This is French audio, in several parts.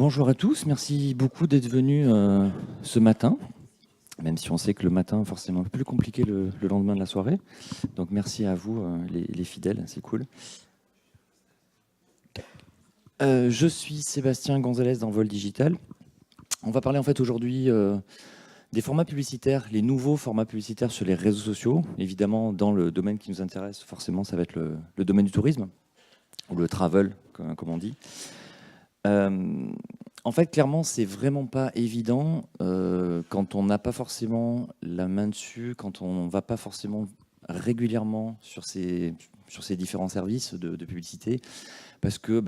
Bonjour à tous, merci beaucoup d'être venus ce matin, même si on sait que le matin, forcément, un peu plus compliqué le lendemain de la soirée. Donc merci à vous, les fidèles, c'est cool. Je suis Sébastien Gonzalez d'Envol Digital. On va parler en fait aujourd'hui des formats publicitaires, les nouveaux formats publicitaires sur les réseaux sociaux. Évidemment, dans le domaine qui nous intéresse, forcément, ça va être le domaine du tourisme, ou le travel, comme on dit. En fait, clairement, c'est vraiment pas évident quand on n'a pas forcément la main dessus, quand on va pas forcément régulièrement sur ces différents services de publicité, parce que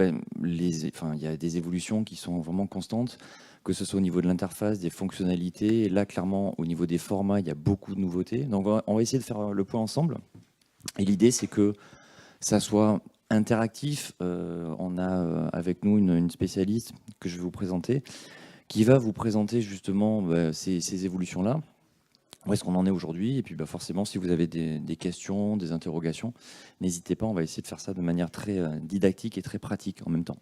il y a des évolutions qui sont vraiment constantes, que ce soit au niveau de l'interface, des fonctionnalités. Et là, clairement, au niveau des formats, il y a beaucoup de nouveautés. Donc, on va essayer de faire le point ensemble. Et l'idée, c'est que ça soit interactif. On a avec nous une spécialiste que je vais vous présenter, qui va vous présenter justement ces évolutions-là. Où est-ce qu'on en est aujourd'hui? Et puis forcément, si vous avez des questions, des interrogations, n'hésitez pas, on va essayer de faire ça de manière très didactique et très pratique en même temps.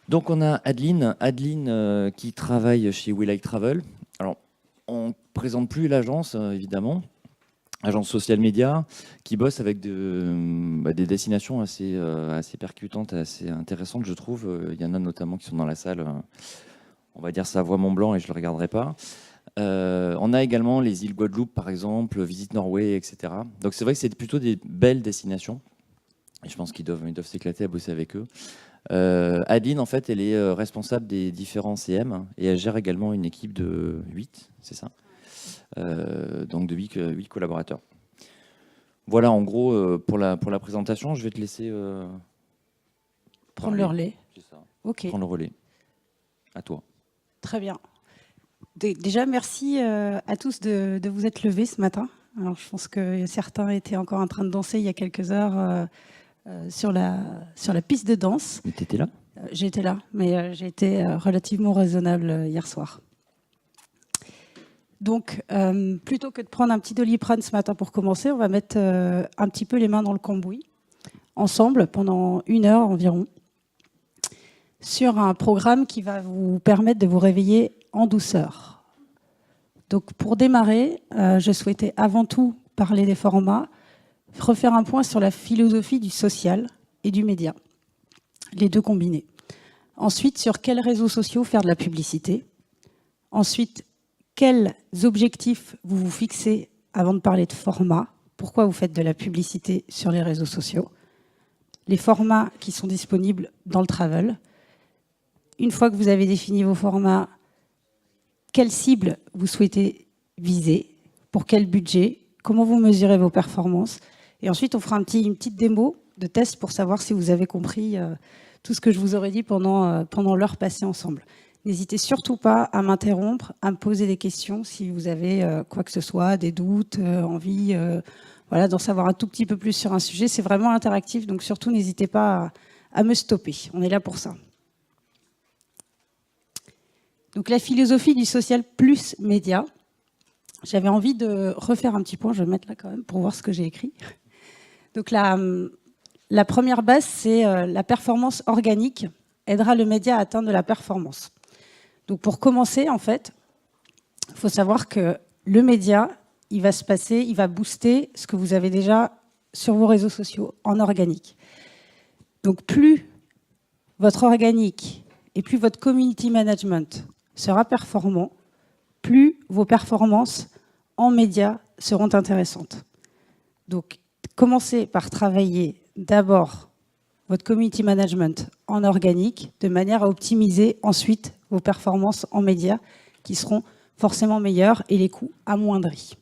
Donc on a Adeline qui travaille chez We Like Travel. Alors, on ne présente plus l'agence, évidemment. Agence social média qui bosse avec des destinations assez percutantes, assez intéressantes, je trouve. Il y en a notamment qui sont dans la salle, on va dire Savoie-Mont-Blanc, et je ne le regarderai pas. On a également les îles Guadeloupe, par exemple, Visite Norway, etc. Donc c'est vrai que c'est plutôt des belles destinations. Et je pense qu'ils doivent s'éclater à bosser avec eux. Adeline, en fait, elle est responsable des différents CM et elle gère également une équipe de 8, c'est ça? Donc de 8 collaborateurs. Voilà, en gros, pour la présentation, je vais te laisser prendre le relais. C'est ça. Ok. Prendre le relais. À toi. Très bien. Déjà, merci à tous de vous être levés ce matin. Alors, je pense que certains étaient encore en train de danser il y a quelques heures sur la piste de danse. Mais tu étais là? J'étais là, mais j'ai été relativement raisonnable hier soir. Donc, plutôt que de prendre un petit Doliprane ce matin pour commencer, on va mettre un petit peu les mains dans le cambouis, ensemble, pendant 1 heure environ, sur un programme qui va vous permettre de vous réveiller en douceur. Donc, pour démarrer, je souhaitais avant tout parler des formats, refaire un point sur la philosophie du social et du média, les deux combinés. Ensuite, sur quels réseaux sociaux faire de la publicité. Ensuite, quels objectifs vous vous fixez avant de parler de format. Pourquoi vous faites de la publicité sur les réseaux sociaux. Les formats qui sont disponibles dans le travel. Une fois que vous avez défini vos formats, quelle cible vous souhaitez viser, pour quel budget, comment vous mesurez vos performances. Et ensuite, on fera une petite démo de test pour savoir si vous avez compris tout ce que je vous aurais dit pendant l'heure passée ensemble. N'hésitez surtout pas à m'interrompre, à me poser des questions si vous avez quoi que ce soit, des doutes, envie d'en savoir un tout petit peu plus sur un sujet. C'est vraiment interactif, donc surtout n'hésitez pas à me stopper. On est là pour ça. Donc la philosophie du social plus média. J'avais envie de refaire un petit point, je vais me mettre là quand même pour voir ce que j'ai écrit. Donc la première base, c'est la performance organique aidera le média à atteindre de la performance. Donc pour commencer, en fait, il faut savoir que le média, il va booster ce que vous avez déjà sur vos réseaux sociaux en organique. Donc plus votre organique et plus votre community management sera performant, plus vos performances en médias seront intéressantes. Donc commencez par travailler d'abord votre community management en organique, de manière à optimiser ensuite vos performances en médias qui seront forcément meilleures et les coûts amoindris.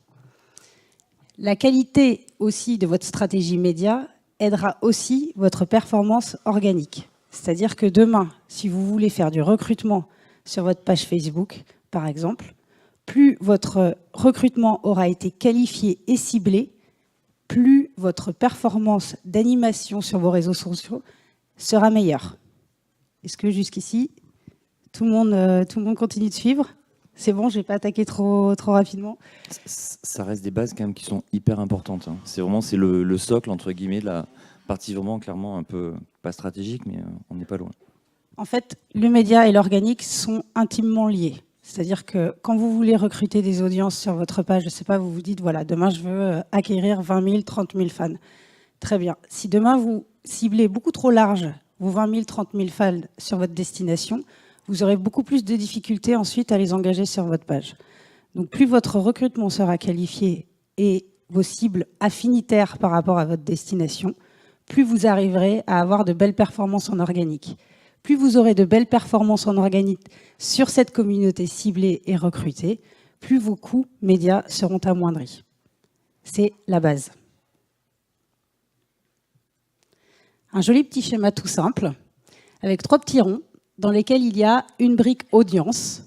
La qualité aussi de votre stratégie média aidera aussi votre performance organique. C'est-à-dire que demain, si vous voulez faire du recrutement sur votre page Facebook, par exemple, plus votre recrutement aura été qualifié et ciblé, plus votre performance d'animation sur vos réseaux sociaux sera meilleure. Est-ce que jusqu'ici, tout le monde continue de suivre? C'est bon, je ne vais pas attaquer trop rapidement. Ça reste des bases quand même qui sont hyper importantes. Hein. C'est le socle, entre guillemets, de la partie vraiment clairement un peu, pas stratégique, mais on n'est pas loin. En fait, le média et l'organique sont intimement liés. C'est-à-dire que quand vous voulez recruter des audiences sur votre page, je ne sais pas, vous vous dites, voilà, demain je veux acquérir 20 000, 30 000 fans. Très bien. Si demain vous ciblez beaucoup trop large vos 20 000, 30 000 fans sur votre destination, vous aurez beaucoup plus de difficultés ensuite à les engager sur votre page. Donc plus votre recrutement sera qualifié et vos cibles affinitaires par rapport à votre destination, plus vous arriverez à avoir de belles performances en organique. Plus vous aurez de belles performances en organique sur cette communauté ciblée et recrutée, plus vos coûts médias seront amoindris. C'est la base. Un joli petit schéma tout simple, avec 3 petits ronds, dans lesquels il y a une brique audience,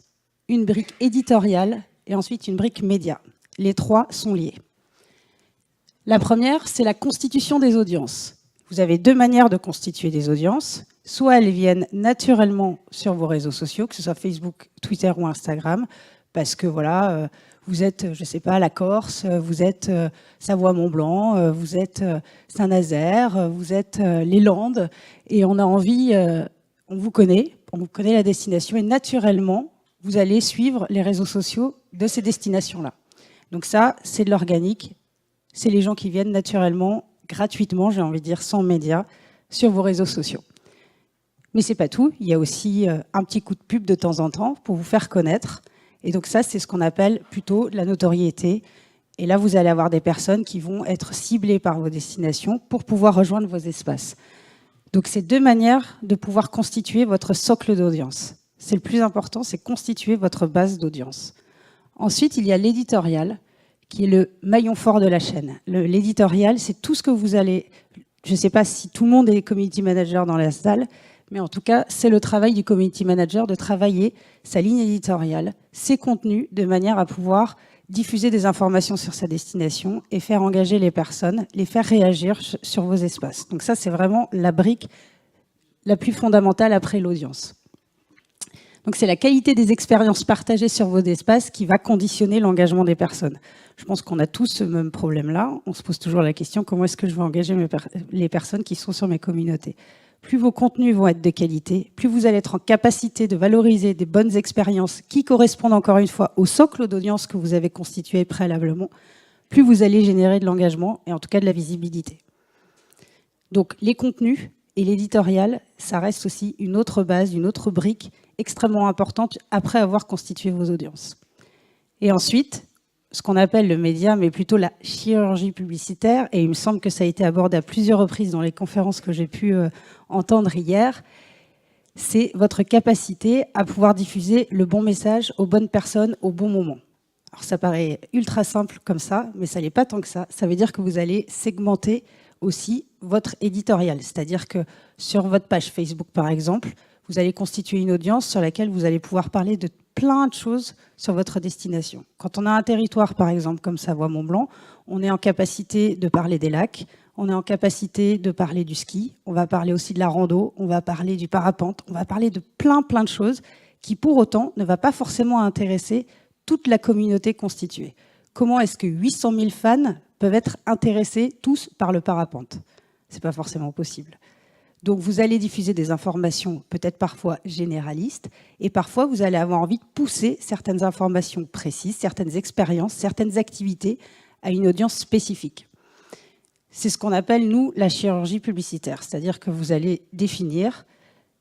une brique éditoriale et ensuite une brique média. Les 3 sont liés. La première, c'est la constitution des audiences. Vous avez 2 manières de constituer des audiences. Soit elles viennent naturellement sur vos réseaux sociaux, que ce soit Facebook, Twitter ou Instagram, parce que voilà, vous êtes, je ne sais pas, la Corse, vous êtes Savoie-Mont-Blanc, vous êtes Saint-Nazaire, vous êtes les Landes, et on a envie, on vous connaît la destination, et naturellement, vous allez suivre les réseaux sociaux de ces destinations-là. Donc ça, c'est de l'organique, c'est les gens qui viennent naturellement, gratuitement, j'ai envie de dire, sans médias, sur vos réseaux sociaux. Mais c'est pas tout, il y a aussi un petit coup de pub de temps en temps pour vous faire connaître. Et donc ça, c'est ce qu'on appelle plutôt la notoriété. Et là, vous allez avoir des personnes qui vont être ciblées par vos destinations pour pouvoir rejoindre vos espaces. Donc c'est 2 manières de pouvoir constituer votre socle d'audience. C'est le plus important, c'est constituer votre base d'audience. Ensuite, il y a l'éditorial, qui est le maillon fort de la chaîne. L'éditorial, c'est tout ce que vous allez... Je ne sais pas si tout le monde est community manager dans la salle, mais en tout cas, c'est le travail du community manager de travailler sa ligne éditoriale, ses contenus, de manière à pouvoir diffuser des informations sur sa destination et faire engager les personnes, les faire réagir sur vos espaces. Donc ça, c'est vraiment la brique la plus fondamentale après l'audience. Donc c'est la qualité des expériences partagées sur vos espaces qui va conditionner l'engagement des personnes. Je pense qu'on a tous ce même problème-là. On se pose toujours la question, comment est-ce que je vais engager les personnes qui sont sur mes communautés ? Plus vos contenus vont être de qualité, plus vous allez être en capacité de valoriser des bonnes expériences qui correspondent encore une fois au socle d'audience que vous avez constitué préalablement, plus vous allez générer de l'engagement et en tout cas de la visibilité. Donc les contenus et l'éditorial, ça reste aussi une autre base, une autre brique extrêmement importante après avoir constitué vos audiences. Et ensuite, ce qu'on appelle le média, mais plutôt la chirurgie publicitaire, et il me semble que ça a été abordé à plusieurs reprises dans les conférences que j'ai pu entendre hier, c'est votre capacité à pouvoir diffuser le bon message aux bonnes personnes au bon moment. Alors ça paraît ultra simple comme ça, mais ça n'est pas tant que ça. Ça veut dire que vous allez segmenter aussi votre éditorial, c'est-à-dire que sur votre page Facebook par exemple, vous allez constituer une audience sur laquelle vous allez pouvoir parler de plein de choses sur votre destination. Quand on a un territoire, par exemple, comme Savoie-Mont-Blanc, on est en capacité de parler des lacs, on est en capacité de parler du ski, on va parler aussi de la rando, on va parler du parapente, on va parler de plein de choses qui, pour autant, ne va pas forcément intéresser toute la communauté constituée. Comment est-ce que 800 000 fans peuvent être intéressés tous par le parapente ? C'est pas forcément possible. Donc vous allez diffuser des informations peut-être parfois généralistes et parfois vous allez avoir envie de pousser certaines informations précises, certaines expériences, certaines activités à une audience spécifique. C'est ce qu'on appelle, nous, la chirurgie publicitaire, c'est-à-dire que vous allez définir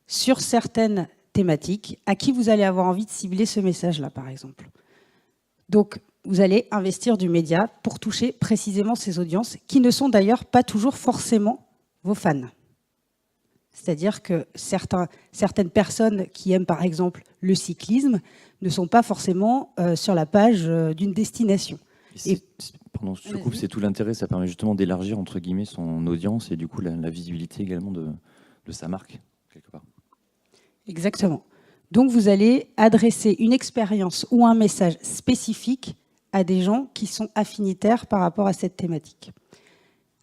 sur certaines thématiques à qui vous allez avoir envie de cibler ce message-là, par exemple. Donc vous allez investir du média pour toucher précisément ces audiences qui ne sont d'ailleurs pas toujours forcément vos fans. C'est-à-dire que certaines personnes qui aiment par exemple le cyclisme ne sont pas forcément sur la page d'une destination. Pardon, je te coupe, c'est tout l'intérêt, ça permet justement d'élargir entre guillemets son audience et du coup la visibilité également de sa marque, quelque part. Exactement. Donc vous allez adresser une expérience ou un message spécifique à des gens qui sont affinitaires par rapport à cette thématique.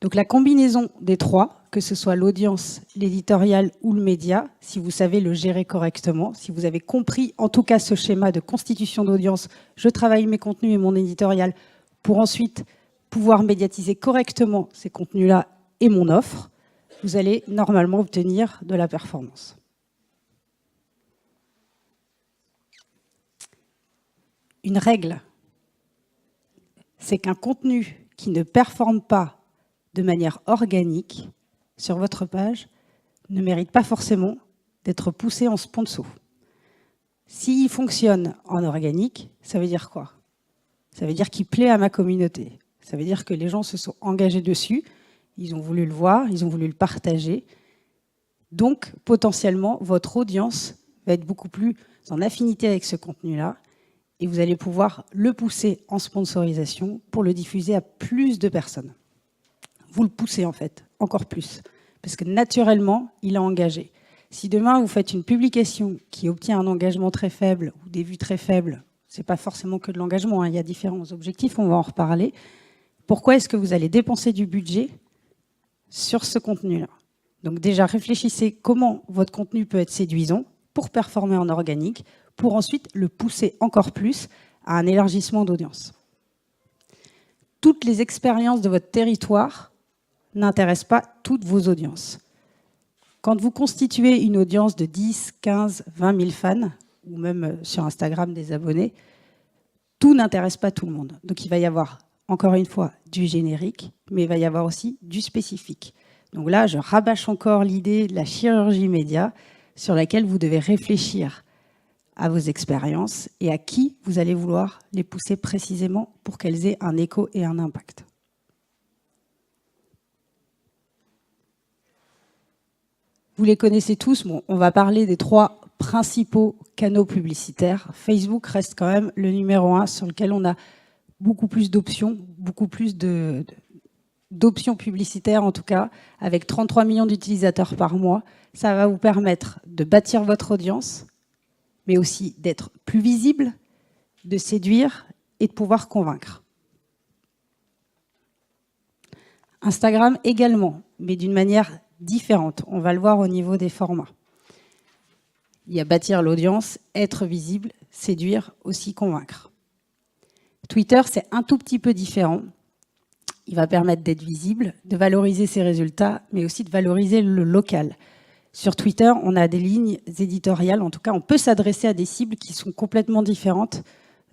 Donc la combinaison des 3, que ce soit l'audience, l'éditorial ou le média, si vous savez le gérer correctement, si vous avez compris en tout cas ce schéma de constitution d'audience, je travaille mes contenus et mon éditorial pour ensuite pouvoir médiatiser correctement ces contenus-là et mon offre, vous allez normalement obtenir de la performance. une règle. C'est qu'un contenu qui ne performe pas de manière organique sur votre page ne mérite pas forcément d'être poussé en sponsor. S'il fonctionne en organique, ça veut dire quoi? Ça veut dire qu'il plaît à ma communauté. Ça veut dire que les gens se sont engagés dessus, ils ont voulu le voir, ils ont voulu le partager. Donc, potentiellement, votre audience va être beaucoup plus en affinité avec ce contenu-là et vous allez pouvoir le pousser en sponsorisation pour le diffuser à plus de personnes. Vous le poussez, en fait, encore plus, parce que naturellement, il est engagé. Si demain, vous faites une publication qui obtient un engagement très faible ou des vues très faibles, ce n'est pas forcément que de l'engagement, hein, il y a différents objectifs, on va en reparler. Pourquoi est-ce que vous allez dépenser du budget sur ce contenu-là? Donc déjà, réfléchissez comment votre contenu peut être séduisant pour performer en organique, pour ensuite le pousser encore plus à un élargissement d'audience. Toutes les expériences de votre territoire n'intéressent pas toutes vos audiences. Quand vous constituez une audience de 10, 15, 20 000 fans, ou même sur Instagram des abonnés, tout n'intéresse pas tout le monde. Donc il va y avoir, encore une fois, du générique, mais il va y avoir aussi du spécifique. Donc là, je rabâche encore l'idée de la chirurgie média sur laquelle vous devez réfléchir à vos expériences et à qui vous allez vouloir les pousser précisément pour qu'elles aient un écho et un impact. Vous les connaissez tous. Bon, on va parler des 3 principaux canaux publicitaires. Facebook reste quand même le numéro 1 sur lequel on a beaucoup plus d'options, beaucoup plus d'options publicitaires en tout cas, avec 33 millions d'utilisateurs par mois. Ça va vous permettre de bâtir votre audience, mais aussi d'être plus visible, de séduire et de pouvoir convaincre. Instagram également, mais d'une manière différente. On va le voir au niveau des formats. Il y a bâtir l'audience, être visible, séduire, aussi convaincre. Twitter, c'est un tout petit peu différent. Il va permettre d'être visible, de valoriser ses résultats, mais aussi de valoriser le local. Sur Twitter, on a des lignes éditoriales. En tout cas, on peut s'adresser à des cibles qui sont complètement différentes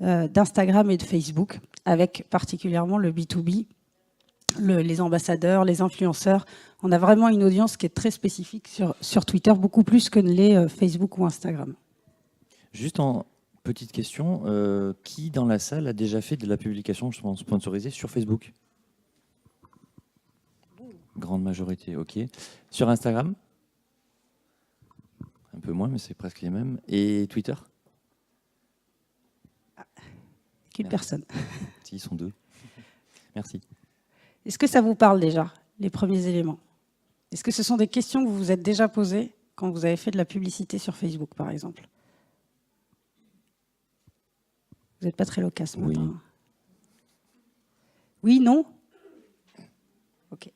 d'Instagram et de Facebook, avec particulièrement le B2B, les ambassadeurs, les influenceurs. On a vraiment une audience qui est très spécifique sur Twitter, beaucoup plus que ne l'est Facebook ou Instagram. Juste en petite question, qui dans la salle a déjà fait de la publication sponsorisée sur Facebook? Grande majorité, ok. Sur Instagram? Un peu moins, mais c'est presque les mêmes. Et Twitter? Qu'une personne. Si, ils sont 2. Merci. Est-ce que ça vous parle déjà, les premiers éléments? Est-ce que ce sont des questions que vous vous êtes déjà posées quand vous avez fait de la publicité sur Facebook, par exemple? Vous n'êtes pas très loquace ce matin. Oui, non? Ok.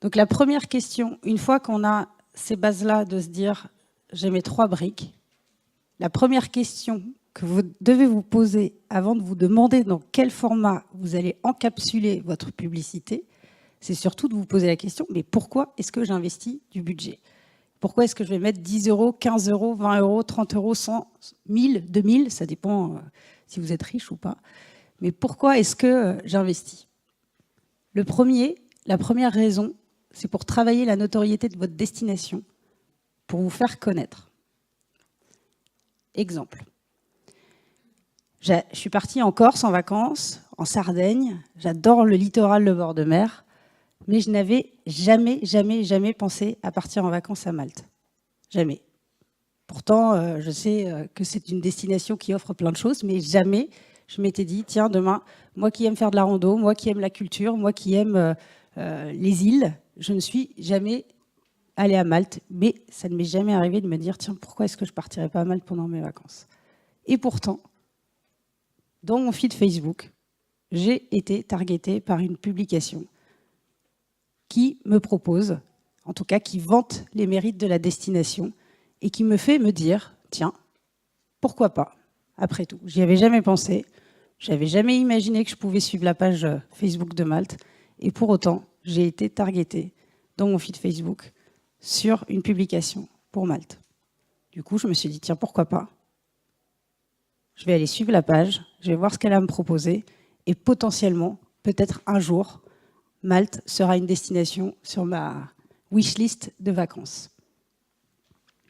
Donc la première question, une fois qu'on a ces bases-là de se dire « j'ai mes 3 briques », la première question que vous devez vous poser avant de vous demander dans quel format vous allez encapsuler votre publicité, c'est surtout de vous poser la question, mais pourquoi est-ce que j'investis du budget? Pourquoi est-ce que je vais mettre 10 €, 15 €, 20 €, 30 €, 100, 1000, 2000, ça dépend si vous êtes riche ou pas. Mais pourquoi est-ce que j'investis? La première raison, c'est pour travailler la notoriété de votre destination, pour vous faire connaître. Exemple. Je suis partie en Corse en vacances, en Sardaigne. J'adore le littoral, le bord de mer. Mais je n'avais jamais pensé à partir en vacances à Malte. Jamais. Pourtant, je sais que c'est une destination qui offre plein de choses, mais jamais je m'étais dit, tiens, demain, moi qui aime faire de la rando, moi qui aime la culture, moi qui aime les îles, je ne suis jamais allée à Malte. Mais ça ne m'est jamais arrivé de me dire, tiens, pourquoi est-ce que je ne partirais pas à Malte pendant mes vacances? Et pourtant, dans mon feed Facebook, j'ai été targetée par une publication qui me propose, en tout cas qui vante les mérites de la destination et qui me fait me dire, tiens, pourquoi pas, après tout. J'y avais jamais pensé, j'avais jamais imaginé que je pouvais suivre la page Facebook de Malte et pour autant, j'ai été targetée dans mon feed Facebook sur une publication pour Malte. Du coup, je me suis dit, tiens, pourquoi pas? Je vais aller suivre la page, je vais voir ce qu'elle a à me proposer, et potentiellement, peut-être un jour, Malte sera une destination sur ma wishlist de vacances.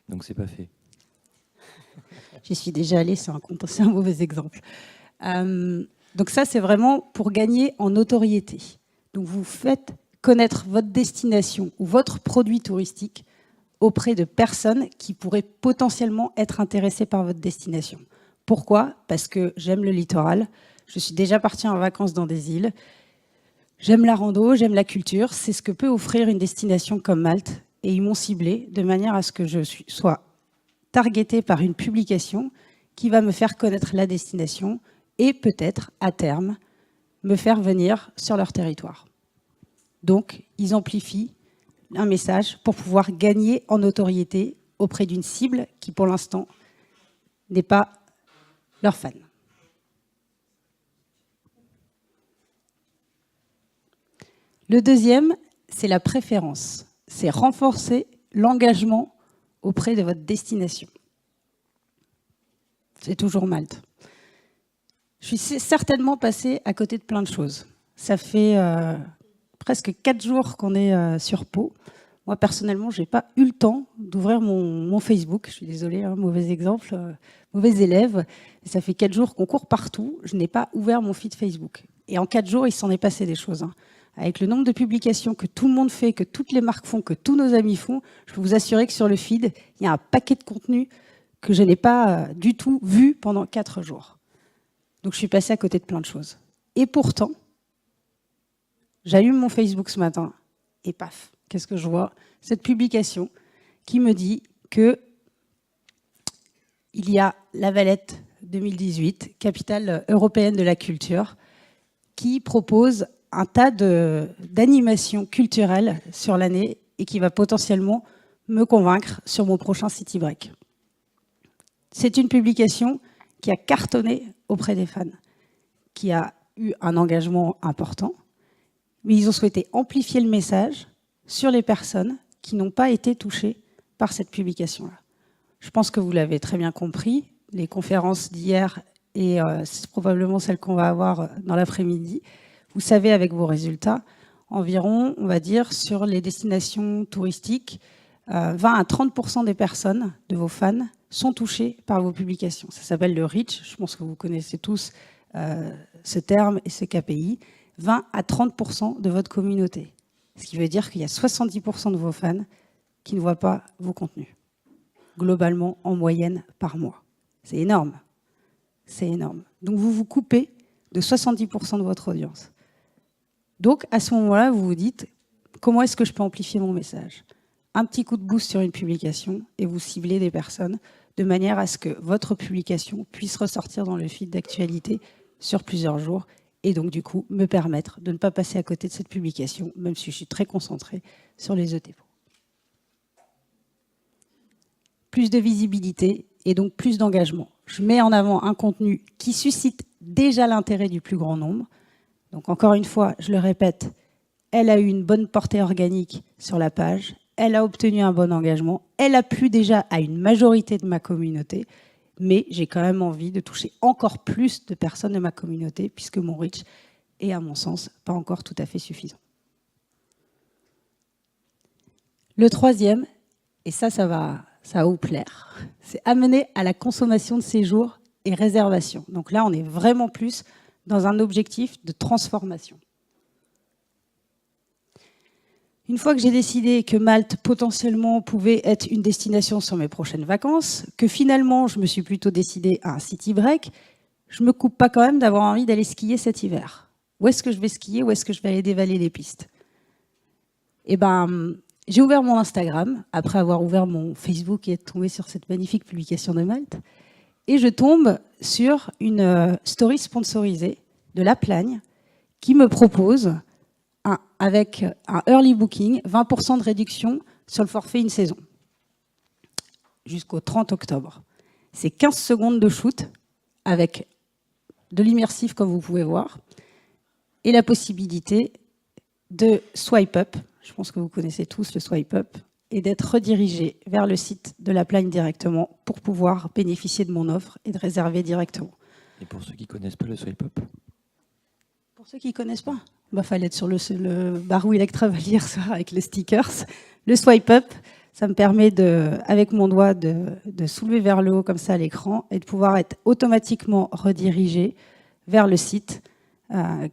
Donc c'est pas fait. J'y suis déjà allée, c'est un mauvais exemple. Donc ça, c'est vraiment pour gagner en notoriété. Donc vous faites connaître votre destination ou votre produit touristique auprès de personnes qui pourraient potentiellement être intéressées par votre destination. Pourquoi? Parce que j'aime le littoral, je suis déjà partie en vacances dans des îles, j'aime la rando, j'aime la culture, c'est ce que peut offrir une destination comme Malte, et ils m'ont ciblé de manière à ce que je sois targetée par une publication qui va me faire connaître la destination et peut-être, à terme, me faire venir sur leur territoire. Donc, ils amplifient un message pour pouvoir gagner en notoriété auprès d'une cible qui, pour l'instant, n'est pas leur fan. Le deuxième, c'est la préférence. C'est renforcer l'engagement auprès de votre destination. C'est toujours Malte. Je suis certainement passée à côté de plein de choses. Ça fait presque 4 jours qu'on est sur Pau. Moi, personnellement, je n'ai pas eu le temps d'ouvrir mon Facebook. Je suis désolée, hein, mauvais exemple, mauvais élève. Ça fait 4 jours qu'on court partout. Je n'ai pas ouvert mon feed Facebook. Et en 4 jours, il s'en est passé des choses. Hein. Avec le nombre de publications que tout le monde fait, que toutes les marques font, que tous nos amis font, je peux vous assurer que sur le feed, il y a un paquet de contenus que je n'ai pas du tout vu pendant 4 jours. Donc je suis passée à côté de plein de choses. Et pourtant, j'allume mon Facebook ce matin et paf, qu'est-ce que je vois? Cette publication qui me dit que il y a La Valette 2018, capitale européenne de la culture, qui propose un tas d'animations culturelles sur l'année et qui va potentiellement me convaincre sur mon prochain City Break. C'est une publication qui a cartonné auprès des fans, qui a eu un engagement important, mais ils ont souhaité amplifier le message sur les personnes qui n'ont pas été touchées par cette publication-là. Je pense que vous l'avez très bien compris, les conférences d'hier et c'est probablement celles qu'on va avoir dans l'après-midi, vous savez avec vos résultats, environ, on va dire, sur les destinations touristiques, 20 à 30% des personnes, de vos fans, sont touchés par vos publications. Ça s'appelle le reach, je pense que vous connaissez tous ce terme et ce KPI. 20 à 30% de votre communauté. Ce qui veut dire qu'il y a 70% de vos fans qui ne voient pas vos contenus. Globalement, en moyenne, par mois. C'est énorme. C'est énorme. Donc vous vous coupez de 70% de votre audience. Donc à ce moment-là, vous vous dites, comment est-ce que je peux amplifier mon message? Un petit coup de boost sur une publication et vous ciblez des personnes de manière à ce que votre publication puisse ressortir dans le feed d'actualité sur plusieurs jours et donc du coup me permettre de ne pas passer à côté de cette publication, même si je suis très concentrée sur les ETPO. Plus de visibilité et donc plus d'engagement. Je mets en avant un contenu qui suscite déjà l'intérêt du plus grand nombre. Donc encore une fois, je le répète, elle a eu une bonne portée organique sur la page, elle a obtenu un bon engagement, elle a plu déjà à une majorité de ma communauté, mais j'ai quand même envie de toucher encore plus de personnes de ma communauté, puisque mon reach est, à mon sens, pas encore tout à fait suffisant. Le troisième, et ça va vous plaire, c'est amener à la consommation de séjours et réservation. Donc là, on est vraiment plus dans un objectif de transformation. Une fois que j'ai décidé que Malte potentiellement pouvait être une destination sur mes prochaines vacances, que finalement je me suis plutôt décidée à un city break, je ne me coupe pas quand même d'avoir envie d'aller skier cet hiver. Où est-ce que je vais skier? Où est-ce que je vais aller dévaler les pistes? Eh ben, j'ai ouvert mon Instagram, après avoir ouvert mon Facebook et être tombée sur cette magnifique publication de Malte, et je tombe sur une story sponsorisée de La Plagne qui me propose avec un early booking, 20% de réduction sur le forfait une saison, jusqu'au 30 octobre. C'est 15 secondes de shoot avec de l'immersif, comme vous pouvez voir, et la possibilité de swipe up. Je pense que vous connaissez tous le swipe up. et d'être redirigé vers le site de l'upline directement pour pouvoir bénéficier de mon offre et de réserver directement. Et pour ceux qui ne connaissent pas le swipe up? Pour ceux qui ne connaissent pas, il fallait être sur le bar où Electra va lire ça avec les stickers. Le swipe up, ça me permet, avec mon doigt, de soulever vers le haut comme ça l'écran et de pouvoir être automatiquement redirigé vers le site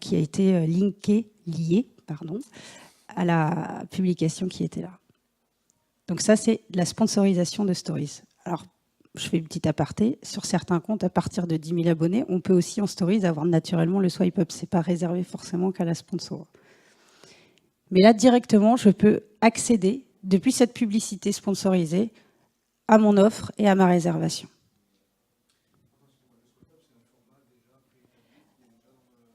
qui a été lié à la publication qui était là. Donc ça, c'est de la sponsorisation de stories. Alors, je fais une petite aparté. Sur certains comptes, à partir de 10 000 abonnés, on peut aussi en stories avoir naturellement le swipe up. Ce n'est pas réservé forcément qu'à la sponsor. Mais là, directement, je peux accéder, depuis cette publicité sponsorisée, à mon offre et à ma réservation.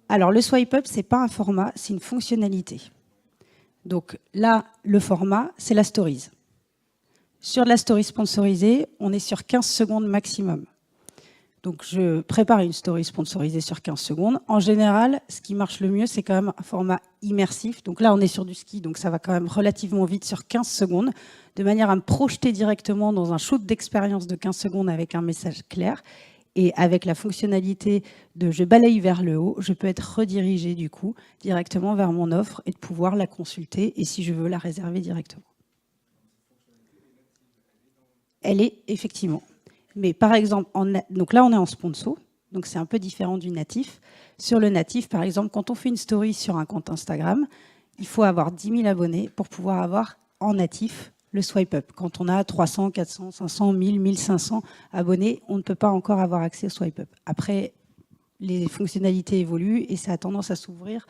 Alors, le swipe up, ce n'est pas un format, c'est une fonctionnalité. Donc là, le format, c'est la stories. Sur la story sponsorisée, on est sur 15 secondes maximum. Donc je prépare une story sponsorisée sur 15 secondes. En général, ce qui marche le mieux, c'est quand même un format immersif. Donc là, on est sur du ski, donc ça va quand même relativement vite sur 15 secondes, de manière à me projeter directement dans un shoot d'expérience de 15 secondes avec un message clair. Et avec la fonctionnalité de je balaye vers le haut, je peux être redirigé du coup directement vers mon offre et de pouvoir la consulter et si je veux la réserver directement. Elle est effectivement. Mais par exemple, donc là on est en sponsor, donc c'est un peu différent du natif. Sur le natif, par exemple, quand on fait une story sur un compte Instagram, il faut avoir 10 000 abonnés pour pouvoir avoir en natif le swipe up. Quand on a 300, 400, 500, 1000, 1500 abonnés, on ne peut pas encore avoir accès au swipe up. Après, les fonctionnalités évoluent et ça a tendance à s'ouvrir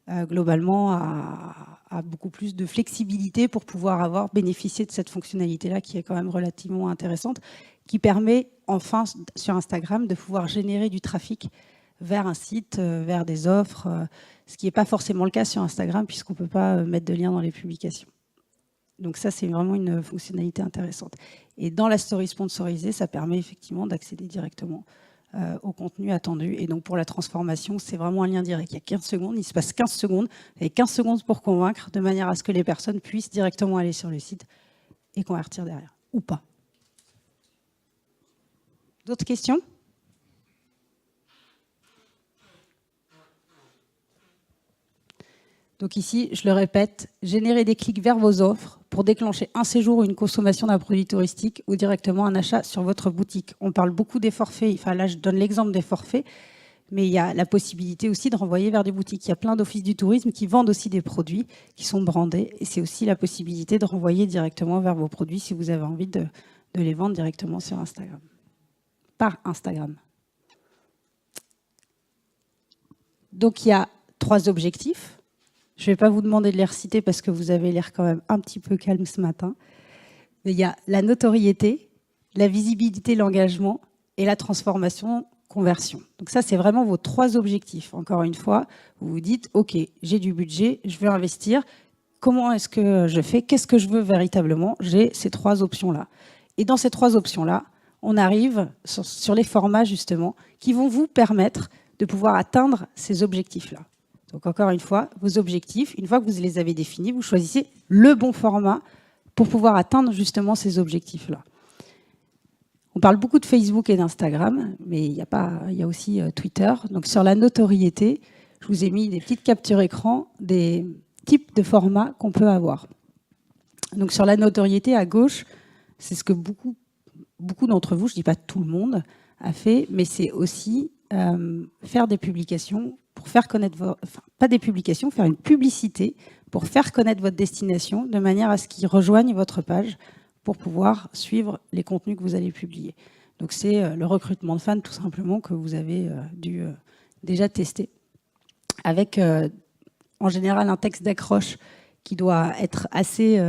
globalement à beaucoup plus de flexibilité pour pouvoir bénéficier de cette fonctionnalité-là qui est quand même relativement intéressante, qui permet enfin sur Instagram de pouvoir générer du trafic vers un site, vers des offres, ce qui n'est pas forcément le cas sur Instagram puisqu'on ne peut pas mettre de lien dans les publications. Donc ça, c'est vraiment une fonctionnalité intéressante. Et dans la story sponsorisée, ça permet effectivement d'accéder directement au contenu attendu. Et donc pour la transformation, c'est vraiment un lien direct. Il y a 15 secondes, il se passe 15 secondes, et 15 secondes pour convaincre, de manière à ce que les personnes puissent directement aller sur le site et convertir derrière, ou pas. D'autres questions ? Donc ici, je le répète, générer des clics vers vos offres pour déclencher un séjour ou une consommation d'un produit touristique ou directement un achat sur votre boutique. On parle beaucoup des forfaits, enfin là je donne l'exemple des forfaits, mais il y a la possibilité aussi de renvoyer vers des boutiques. Il y a plein d'offices du tourisme qui vendent aussi des produits qui sont brandés et c'est aussi la possibilité de renvoyer directement vers vos produits si vous avez envie de les vendre directement sur Instagram. Par Instagram. Donc il y a 3 objectifs. Je ne vais pas vous demander de les reciter parce que vous avez l'air quand même un petit peu calme ce matin. Mais il y a la notoriété, la visibilité, l'engagement et la transformation, conversion. Donc ça, c'est vraiment vos 3 objectifs. Encore une fois, vous vous dites, OK, j'ai du budget, je veux investir. Comment est-ce que je fais? Qu'est-ce que je veux véritablement? J'ai ces 3 options-là. Et dans ces 3 options-là, on arrive sur les formats, justement, qui vont vous permettre de pouvoir atteindre ces objectifs-là. Donc encore une fois, vos objectifs, une fois que vous les avez définis, vous choisissez le bon format pour pouvoir atteindre justement ces objectifs-là. On parle beaucoup de Facebook et d'Instagram, mais il y a aussi Twitter. Donc sur la notoriété, je vous ai mis des petites captures écran des types de formats qu'on peut avoir. Donc sur la notoriété, à gauche, c'est ce que beaucoup d'entre vous, je ne dis pas tout le monde, a fait, mais c'est aussi faire des publications pour faire connaître pas des publications, faire une publicité pour faire connaître votre destination de manière à ce qu'ils rejoignent votre page pour pouvoir suivre les contenus que vous allez publier. Donc c'est le recrutement de fans tout simplement que vous avez dû déjà tester avec en général un texte d'accroche qui doit être assez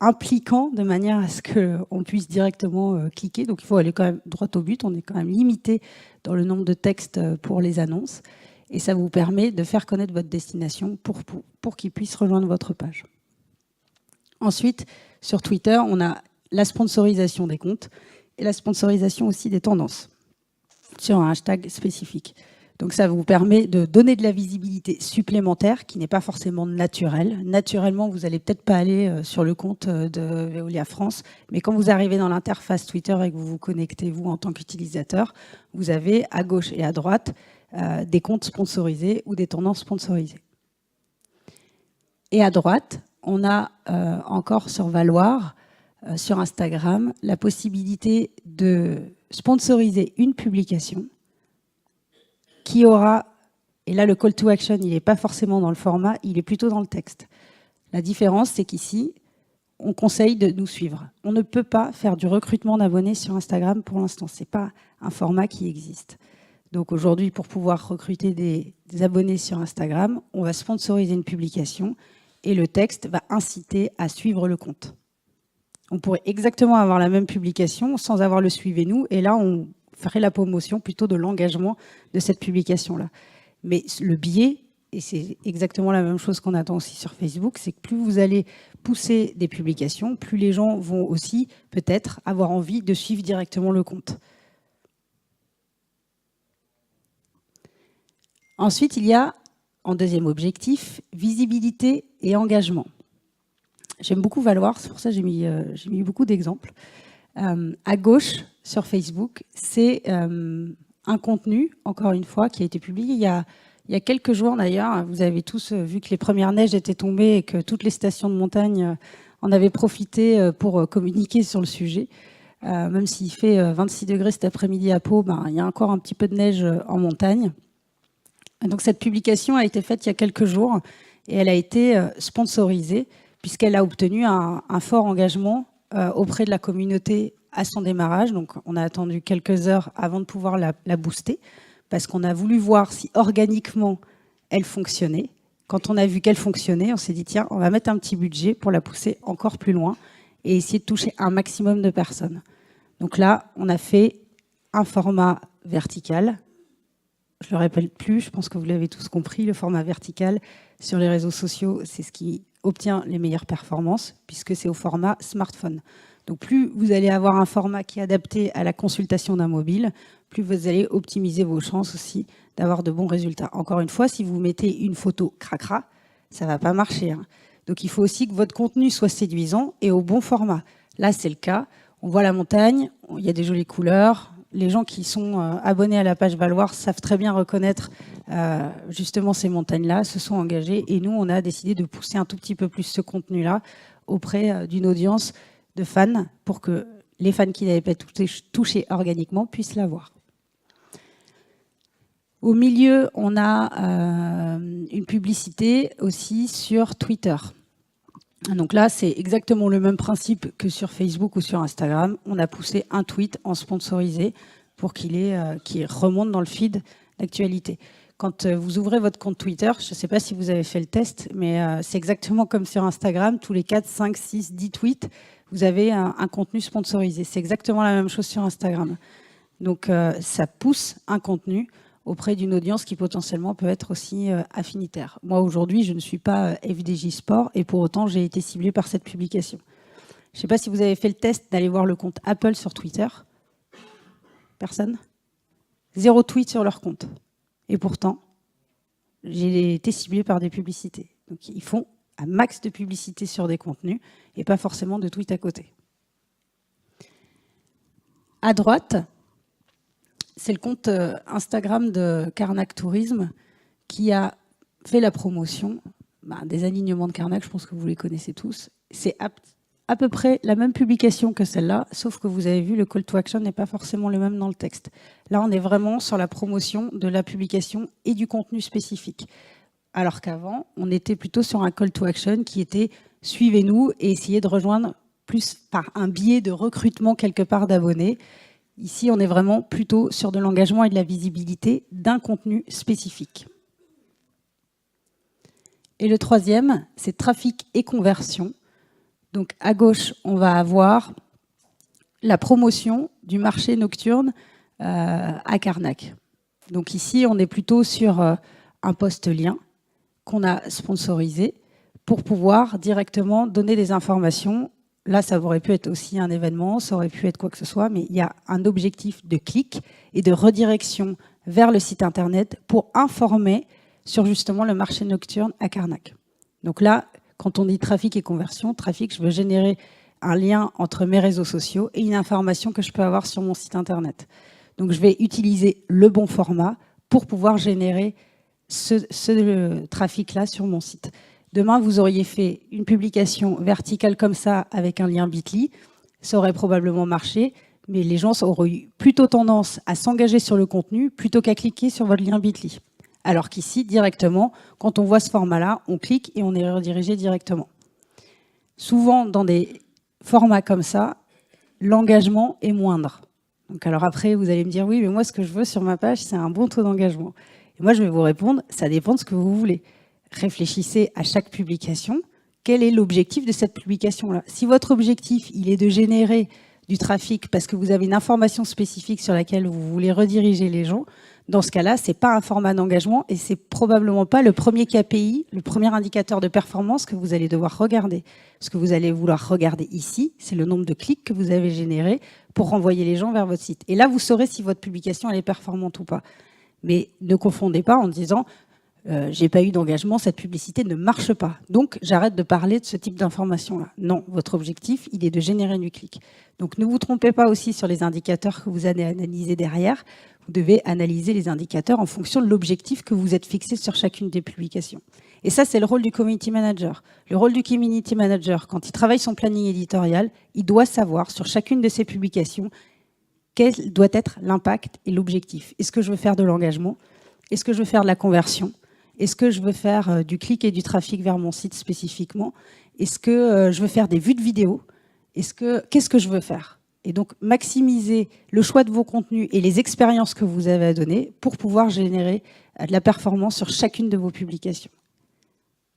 impliquant de manière à ce qu'on puisse directement cliquer. Donc il faut aller quand même droit au but, on est quand même limité dans le nombre de textes pour les annonces. Et ça vous permet de faire connaître votre destination pour qu'ils puissent rejoindre votre page. Ensuite, sur Twitter, on a la sponsorisation des comptes et la sponsorisation aussi des tendances sur un hashtag spécifique. Donc ça vous permet de donner de la visibilité supplémentaire qui n'est pas forcément naturelle. Naturellement, vous n'allez peut-être pas aller sur le compte de Veolia France, mais quand vous arrivez dans l'interface Twitter et que vous vous connectez, vous, en tant qu'utilisateur, vous avez à gauche et à droite des comptes sponsorisés ou des tendances sponsorisées. Et à droite, on a encore sur Valoir, sur Instagram, la possibilité de sponsoriser une publication qui aura, et là le call to action, il n'est pas forcément dans le format, il est plutôt dans le texte. La différence, c'est qu'ici, on conseille de nous suivre. On ne peut pas faire du recrutement d'abonnés sur Instagram pour l'instant. Ce n'est pas un format qui existe. Donc aujourd'hui, pour pouvoir recruter des abonnés sur Instagram, on va sponsoriser une publication et le texte va inciter à suivre le compte. On pourrait exactement avoir la même publication sans avoir le suivez-nous, et là, on ferait la promotion plutôt de l'engagement de cette publication-là. Mais le biais, et c'est exactement la même chose qu'on attend aussi sur Facebook, c'est que plus vous allez pousser des publications, plus les gens vont aussi peut-être avoir envie de suivre directement le compte. Ensuite, il y a, en deuxième objectif, visibilité et engagement. J'aime beaucoup Valoir, c'est pour ça que j'ai mis beaucoup d'exemples. À gauche, sur Facebook, c'est un contenu, encore une fois, qui a été publié il y a quelques jours d'ailleurs. Vous avez tous vu que les premières neiges étaient tombées et que toutes les stations de montagne en avaient profité pour communiquer sur le sujet. Même s'il fait 26 degrés cet après-midi à Pau, il y a encore un petit peu de neige en montagne. Donc cette publication a été faite il y a quelques jours et elle a été sponsorisée puisqu'elle a obtenu un fort engagement auprès de la communauté à son démarrage. Donc on a attendu quelques heures avant de pouvoir la booster parce qu'on a voulu voir si organiquement elle fonctionnait. Quand on a vu qu'elle fonctionnait, on s'est dit tiens, on va mettre un petit budget pour la pousser encore plus loin et essayer de toucher un maximum de personnes. Donc là, on a fait un format vertical. Je ne le répète plus, je pense que vous l'avez tous compris, le format vertical sur les réseaux sociaux, c'est ce qui obtient les meilleures performances puisque c'est au format smartphone. Donc plus vous allez avoir un format qui est adapté à la consultation d'un mobile, plus vous allez optimiser vos chances aussi d'avoir de bons résultats. Encore une fois, si vous mettez une photo cracra, ça ne va pas marcher, hein. Donc il faut aussi que votre contenu soit séduisant et au bon format. Là, c'est le cas. On voit la montagne, il y a des jolies couleurs. Les gens qui sont abonnés à la page Valoir savent très bien reconnaître justement ces montagnes-là, se sont engagés. Et nous, on a décidé de pousser un tout petit peu plus ce contenu-là auprès d'une audience de fans pour que les fans qui n'avaient pas touché organiquement puissent la voir. Au milieu, on a une publicité aussi sur Twitter. Donc là, c'est exactement le même principe que sur Facebook ou sur Instagram. On a poussé un tweet en sponsorisé pour qu'il remonte dans le feed d'actualité. Quand vous ouvrez votre compte Twitter, je ne sais pas si vous avez fait le test, mais c'est exactement comme sur Instagram. Tous les 4, 5, 6, 10 tweets, vous avez un contenu sponsorisé. C'est exactement la même chose sur Instagram. Donc ça pousse un contenu auprès d'une audience qui potentiellement peut être aussi affinitaire. Moi, aujourd'hui, je ne suis pas FDJ Sport et pour autant, j'ai été ciblée par cette publication. Je ne sais pas si vous avez fait le test d'aller voir le compte Apple sur Twitter. Personne ? 0 tweet sur leur compte. Et pourtant, j'ai été ciblée par des publicités. Donc, ils font un max de publicité sur des contenus et pas forcément de tweets à côté. À droite, c'est le compte Instagram de Carnac Tourisme qui a fait la promotion des alignements de Carnac. Je pense que vous les connaissez tous. C'est à peu près la même publication que celle-là, sauf que vous avez vu, le call to action n'est pas forcément le même dans le texte. Là, on est vraiment sur la promotion de la publication et du contenu spécifique. Alors qu'avant, on était plutôt sur un call to action qui était « suivez-nous » et essayez de rejoindre plus par un biais de recrutement quelque part d'abonnés. Ici, on est vraiment plutôt sur de l'engagement et de la visibilité d'un contenu spécifique. Et le troisième, c'est trafic et conversion. Donc à gauche, on va avoir la promotion du marché nocturne à Carnac. Donc ici, on est plutôt sur un post lien qu'on a sponsorisé pour pouvoir directement donner des informations. Là, ça aurait pu être aussi un événement, ça aurait pu être quoi que ce soit, mais il y a un objectif de clic et de redirection vers le site internet pour informer sur justement le marché nocturne à Carnac. Donc là, quand on dit trafic et conversion, trafic, je veux générer un lien entre mes réseaux sociaux et une information que je peux avoir sur mon site internet. Donc je vais utiliser le bon format pour pouvoir générer ce trafic-là sur mon site. Demain, vous auriez fait une publication verticale comme ça avec un lien Bitly, ça aurait probablement marché, mais les gens auraient eu plutôt tendance à s'engager sur le contenu plutôt qu'à cliquer sur votre lien Bitly. Alors qu'ici, directement, quand on voit ce format-là, on clique et on est redirigé directement. Souvent, dans des formats comme ça, l'engagement est moindre. Donc alors après, vous allez me dire, oui, mais moi, ce que je veux sur ma page, c'est un bon taux d'engagement. Et moi, je vais vous répondre, ça dépend de ce que vous voulez. Réfléchissez à chaque publication. Quel est l'objectif de cette publication-là? Si votre objectif, il est de générer du trafic parce que vous avez une information spécifique sur laquelle vous voulez rediriger les gens, dans ce cas-là, ce n'est pas un format d'engagement et c'est probablement pas le premier KPI, le premier indicateur de performance que vous allez devoir regarder. Ce que vous allez vouloir regarder ici, c'est le nombre de clics que vous avez générés pour renvoyer les gens vers votre site. Et là, vous saurez si votre publication elle est performante ou pas. Mais ne confondez pas en disant j'ai pas eu d'engagement, cette publicité ne marche pas. Donc, j'arrête de parler de ce type d'information-là. Non, votre objectif, il est de générer du clic. Donc, ne vous trompez pas aussi sur les indicateurs que vous allez analyser derrière. Vous devez analyser les indicateurs en fonction de l'objectif que vous êtes fixé sur chacune des publications. Et ça, c'est le rôle du community manager. Le rôle du community manager, quand il travaille son planning éditorial, il doit savoir sur chacune de ses publications quel doit être l'impact et l'objectif. Est-ce que je veux faire de l'engagement? Est-ce que je veux faire de la conversion? Est-ce que je veux faire du clic et du trafic vers mon site spécifiquement? Est-ce que je veux faire des vues de vidéos? Qu'est-ce que je veux faire? Et donc, maximiser le choix de vos contenus et les expériences que vous avez à donner pour pouvoir générer de la performance sur chacune de vos publications.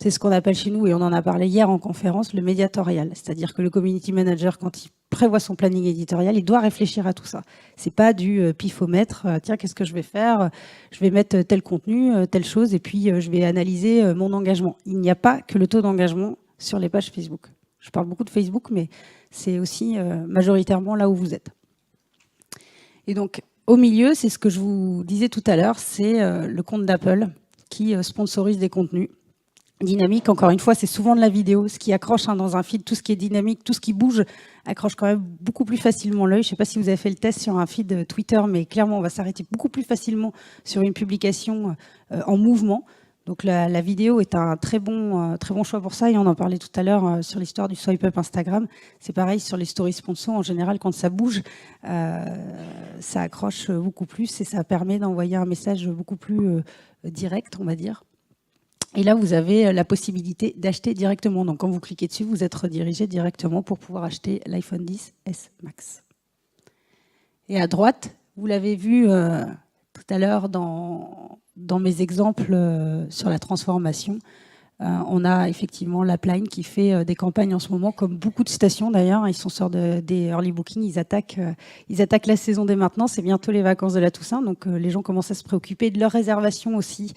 C'est ce qu'on appelle chez nous, et on en a parlé hier en conférence, le médiatorial. C'est-à-dire que le community manager, quand il prévoit son planning éditorial, il doit réfléchir à tout ça. C'est pas du pifomètre, tiens, qu'est-ce que je vais faire? Je vais mettre tel contenu, telle chose, et puis je vais analyser mon engagement. Il n'y a pas que le taux d'engagement sur les pages Facebook. Je parle beaucoup de Facebook, mais c'est aussi majoritairement là où vous êtes. Et donc, au milieu, c'est ce que je vous disais tout à l'heure, c'est le compte d'Apple qui sponsorise des contenus dynamiques. Encore une fois, c'est souvent de la vidéo, ce qui accroche dans un feed, tout ce qui est dynamique, tout ce qui bouge, accroche quand même beaucoup plus facilement l'œil. Je ne sais pas si vous avez fait le test sur un feed Twitter, mais clairement, on va s'arrêter beaucoup plus facilement sur une publication en mouvement. Donc la vidéo est un très bon choix pour ça, et on en parlait tout à l'heure sur l'histoire du swipe up Instagram. C'est pareil sur les stories sponsors, en général quand ça bouge, ça accroche beaucoup plus et ça permet d'envoyer un message beaucoup plus direct, on va dire. Et là, vous avez la possibilité d'acheter directement. Donc quand vous cliquez dessus, vous êtes redirigé directement pour pouvoir acheter l'iPhone XS Max. Et à droite, vous l'avez vu tout à l'heure dans mes exemples sur la transformation, on a effectivement l'Upline qui fait des campagnes en ce moment, comme beaucoup de stations d'ailleurs. Ils sont sur des early bookings, ils attaquent la saison dès maintenant. C'est bientôt les vacances de la Toussaint, donc les gens commencent à se préoccuper de leur réservation aussi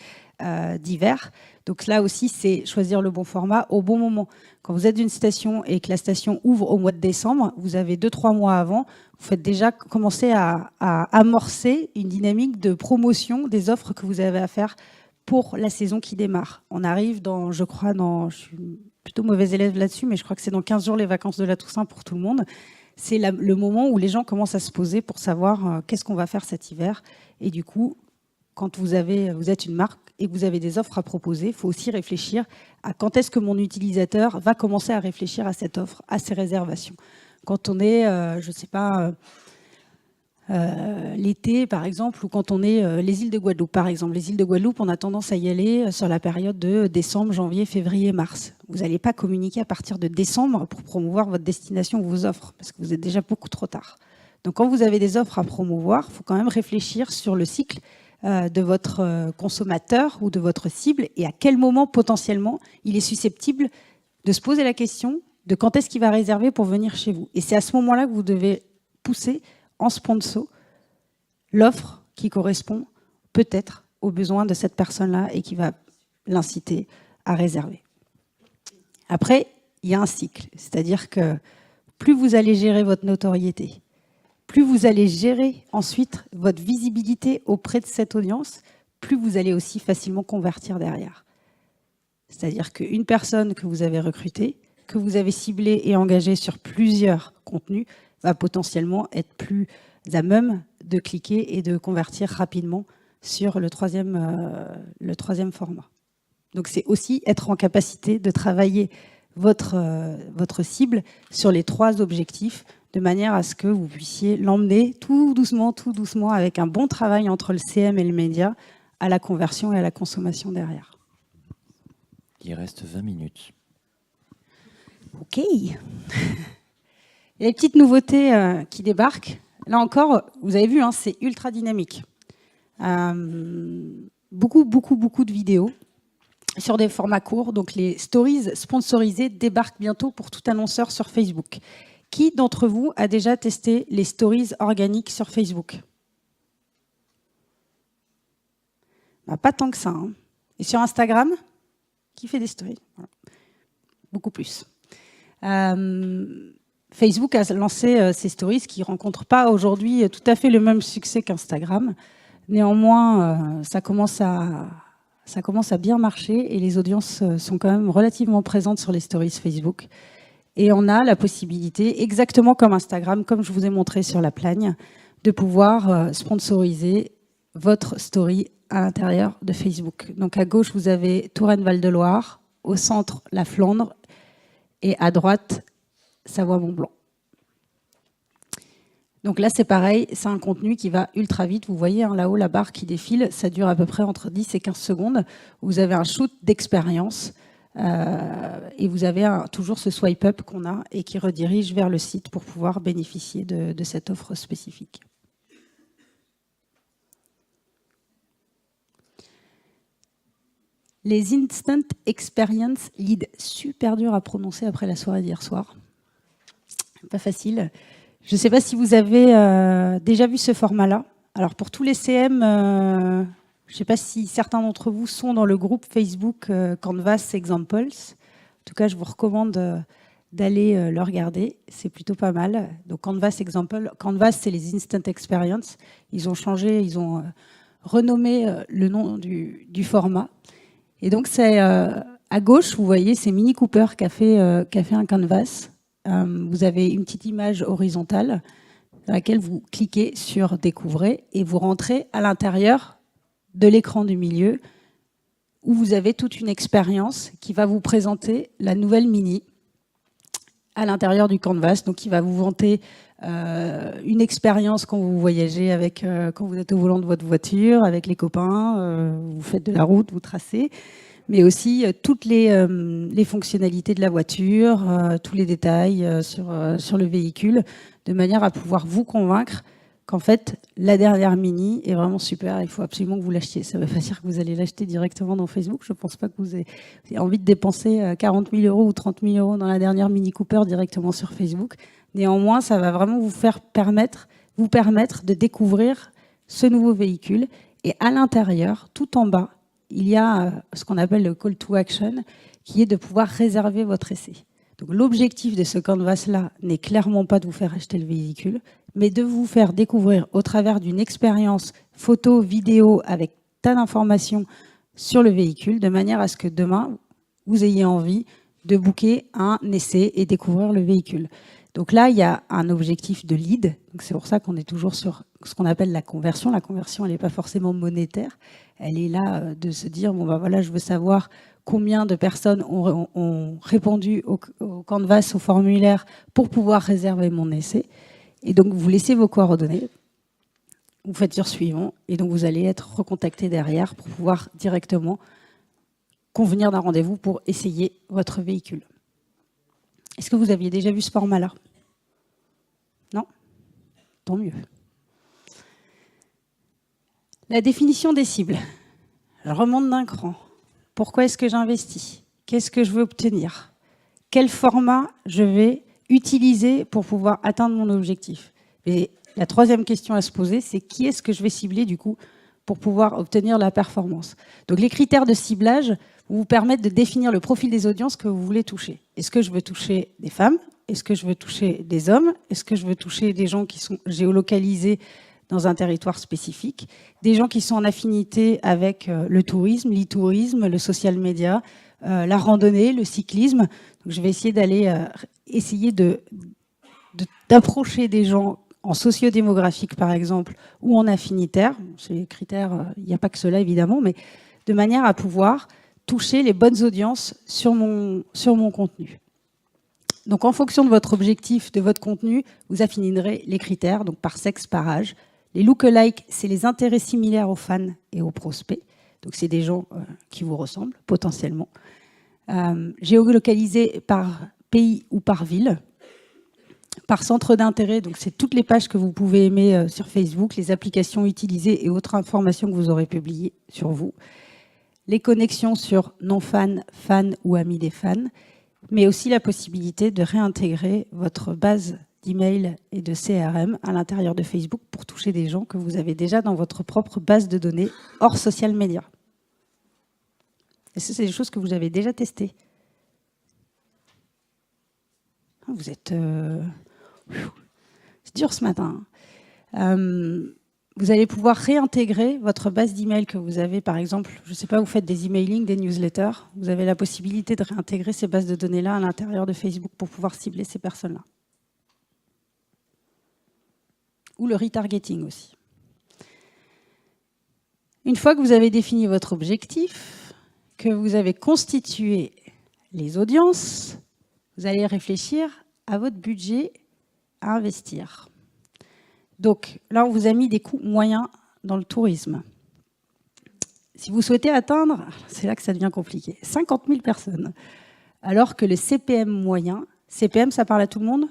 d'hiver. Donc là aussi, c'est choisir le bon format au bon moment. Quand vous êtes d'une station et que la station ouvre au mois de décembre, vous avez 2-3 mois avant, vous faites déjà commencer à amorcer une dynamique de promotion des offres que vous avez à faire pour la saison qui démarre. On arrive je suis plutôt mauvais élève là-dessus, mais je crois que c'est dans 15 jours les vacances de la Toussaint pour tout le monde. C'est le moment où les gens commencent à se poser pour savoir qu'est-ce qu'on va faire cet hiver. Et du coup, quand vous êtes une marque et que vous avez des offres à proposer, il faut aussi réfléchir à quand est-ce que mon utilisateur va commencer à réfléchir à cette offre, à ses réservations. Quand on est, je ne sais pas, l'été par exemple, ou quand on est les îles de Guadeloupe par exemple. Les îles de Guadeloupe, on a tendance à y aller sur la période de décembre, janvier, février, mars. Vous n'allez pas communiquer à partir de décembre pour promouvoir votre destination ou vos offres, parce que vous êtes déjà beaucoup trop tard. Donc quand vous avez des offres à promouvoir, il faut quand même réfléchir sur le cycle de votre consommateur ou de votre cible et à quel moment potentiellement il est susceptible de se poser la question de quand est-ce qu'il va réserver pour venir chez vous. Et c'est à ce moment-là que vous devez pousser en sponsor l'offre qui correspond peut-être aux besoins de cette personne-là et qui va l'inciter à réserver. Après, il y a un cycle, c'est-à-dire que plus vous allez gérer votre notoriété, plus vous allez gérer ensuite votre visibilité auprès de cette audience, plus vous allez aussi facilement convertir derrière. C'est-à-dire qu'une personne que vous avez recrutée, que vous avez ciblée et engagée sur plusieurs contenus, va potentiellement être plus à même de cliquer et de convertir rapidement sur le troisième format. Donc c'est aussi être en capacité de travailler votre cible sur les 3 objectifs, de manière à ce que vous puissiez l'emmener tout doucement, avec un bon travail entre le CM et le média, à la conversion et à la consommation derrière. Il reste 20 minutes. OK. Et les petites nouveautés qui débarquent, là encore, vous avez vu, hein, c'est ultra dynamique. Beaucoup de vidéos sur des formats courts. Donc les stories sponsorisées débarquent bientôt pour tout annonceur sur Facebook. Qui d'entre vous a déjà testé les stories organiques sur Facebook? Bah, pas tant que ça. Hein. Et sur Instagram, qui fait des stories? Voilà. Beaucoup plus. Facebook a lancé ces stories qui ne rencontrent pas aujourd'hui tout à fait le même succès qu'Instagram. Néanmoins, ça commence à bien marcher et les audiences sont quand même relativement présentes sur les stories Facebook. Et on a la possibilité, exactement comme Instagram, comme je vous ai montré sur la plagne, de pouvoir sponsoriser votre story à l'intérieur de Facebook. Donc à gauche, vous avez Touraine-Val-de-Loire, au centre, la Flandre, et à droite, Savoie-Mont-Blanc. Donc là, c'est pareil, c'est un contenu qui va ultra vite. Vous voyez hein, là-haut, la barre qui défile, ça dure à peu près entre 10 et 15 secondes. Vous avez un shoot d'expérience et vous avez toujours ce swipe up qu'on a et qui redirige vers le site pour pouvoir bénéficier de cette offre spécifique. Les Instant Experience Lead, super dur à prononcer après la soirée d'hier soir. Pas facile. Je ne sais pas si vous avez déjà vu ce format-là. Alors pour tous les CM, je ne sais pas si certains d'entre vous sont dans le groupe Facebook Canvas Examples. En tout cas, je vous recommande d'aller le regarder. C'est plutôt pas mal. Donc Canvas Example, Canvas, c'est les Instant Experience. Ils ont changé, ils ont renommé le nom du format. Et donc c'est à gauche, vous voyez, c'est Mini Cooper qui a fait un Canvas. Vous avez une petite image horizontale dans laquelle vous cliquez sur Découvrez et vous rentrez à l'intérieur de l'écran du milieu où vous avez toute une expérience qui va vous présenter la nouvelle Mini à l'intérieur du Canvas. Donc, il va vous vanter une expérience quand vous voyagez quand vous êtes au volant de votre voiture, avec les copains, vous faites de la route, vous tracez. Mais aussi toutes les fonctionnalités de la voiture, tous les détails sur le véhicule, de manière à pouvoir vous convaincre qu'en fait, la dernière Mini est vraiment super, il faut absolument que vous l'achetiez. Ça ne veut pas dire que vous allez l'acheter directement dans Facebook, je ne pense pas que vous ayez envie de dépenser 40 000 € ou 30 000 € dans la dernière Mini Cooper directement sur Facebook. Néanmoins, ça va vraiment vous permettre de découvrir ce nouveau véhicule. Et à l'intérieur, tout en bas, il y a ce qu'on appelle le call to action, qui est de pouvoir réserver votre essai. Donc l'objectif de ce canvas-là n'est clairement pas de vous faire acheter le véhicule, mais de vous faire découvrir au travers d'une expérience photo, vidéo, avec tas d'informations sur le véhicule, de manière à ce que demain, vous ayez envie de booker un essai et découvrir le véhicule. Donc là, il y a un objectif de lead. C'est pour ça qu'on est toujours sur ce qu'on appelle la conversion. La conversion, elle n'est pas forcément monétaire. Elle est là de se dire, bon, ben voilà, je veux savoir combien de personnes ont répondu au Canvas, au formulaire, pour pouvoir réserver mon essai. Et donc, vous laissez vos coordonnées, vous faites sur suivant, et donc vous allez être recontacté derrière pour pouvoir directement convenir d'un rendez-vous pour essayer votre véhicule. Est-ce que vous aviez déjà vu ce format-là? Non? Tant mieux. La définition des cibles. Je remonte d'un cran. Pourquoi est-ce que j'investis? Qu'est-ce que je veux obtenir? Quel format je vais utiliser pour pouvoir atteindre mon objectif? Et la troisième question à se poser, c'est qui est-ce que je vais cibler du coup pour pouvoir obtenir la performance? Donc les critères de ciblage vous permettent de définir le profil des audiences que vous voulez toucher. Est-ce que je veux toucher des femmes Est-ce que je veux toucher des hommes? Est-ce que je veux toucher des gens qui sont géolocalisés dans un territoire spécifique? Des gens qui sont en affinité avec le tourisme, l'e-tourisme, le social media, la randonnée, le cyclisme. Donc, je vais essayer d'approcher des gens en sociodémographique, par exemple, ou en affinitaire. Ces critères, il n'y a pas que cela, évidemment, mais de manière à pouvoir toucher les bonnes audiences sur mon contenu. Donc, en fonction de votre objectif, de votre contenu, vous affinerez les critères, donc par sexe, par âge. Les lookalikes, c'est les intérêts similaires aux fans et aux prospects. Donc, c'est des gens qui vous ressemblent, potentiellement. Géolocalisés par pays ou par ville. Par centre d'intérêt, donc c'est toutes les pages que vous pouvez aimer sur Facebook, les applications utilisées et autres informations que vous aurez publiées sur vous. Les connexions sur non-fans, fans ou amis des fans, mais aussi la possibilité de réintégrer votre base d'email et de CRM à l'intérieur de Facebook pour toucher des gens que vous avez déjà dans votre propre base de données hors social media. Est-ce que c'est des choses que vous avez déjà testées? Vous êtes... C'est dur ce matin. Vous allez pouvoir réintégrer votre base d'email que vous avez, par exemple, je ne sais pas, vous faites des emailing, des newsletters. Vous avez la possibilité de réintégrer ces bases de données-là à l'intérieur de Facebook pour pouvoir cibler ces personnes-là. Ou le retargeting aussi. Une fois que vous avez défini votre objectif, que vous avez constitué les audiences, vous allez réfléchir à votre budget à investir. Donc là, on vous a mis des coûts moyens dans le tourisme. Si vous souhaitez atteindre, c'est là que ça devient compliqué, 50 000 personnes, alors que le CPM moyen, CPM, ça parle à tout le monde?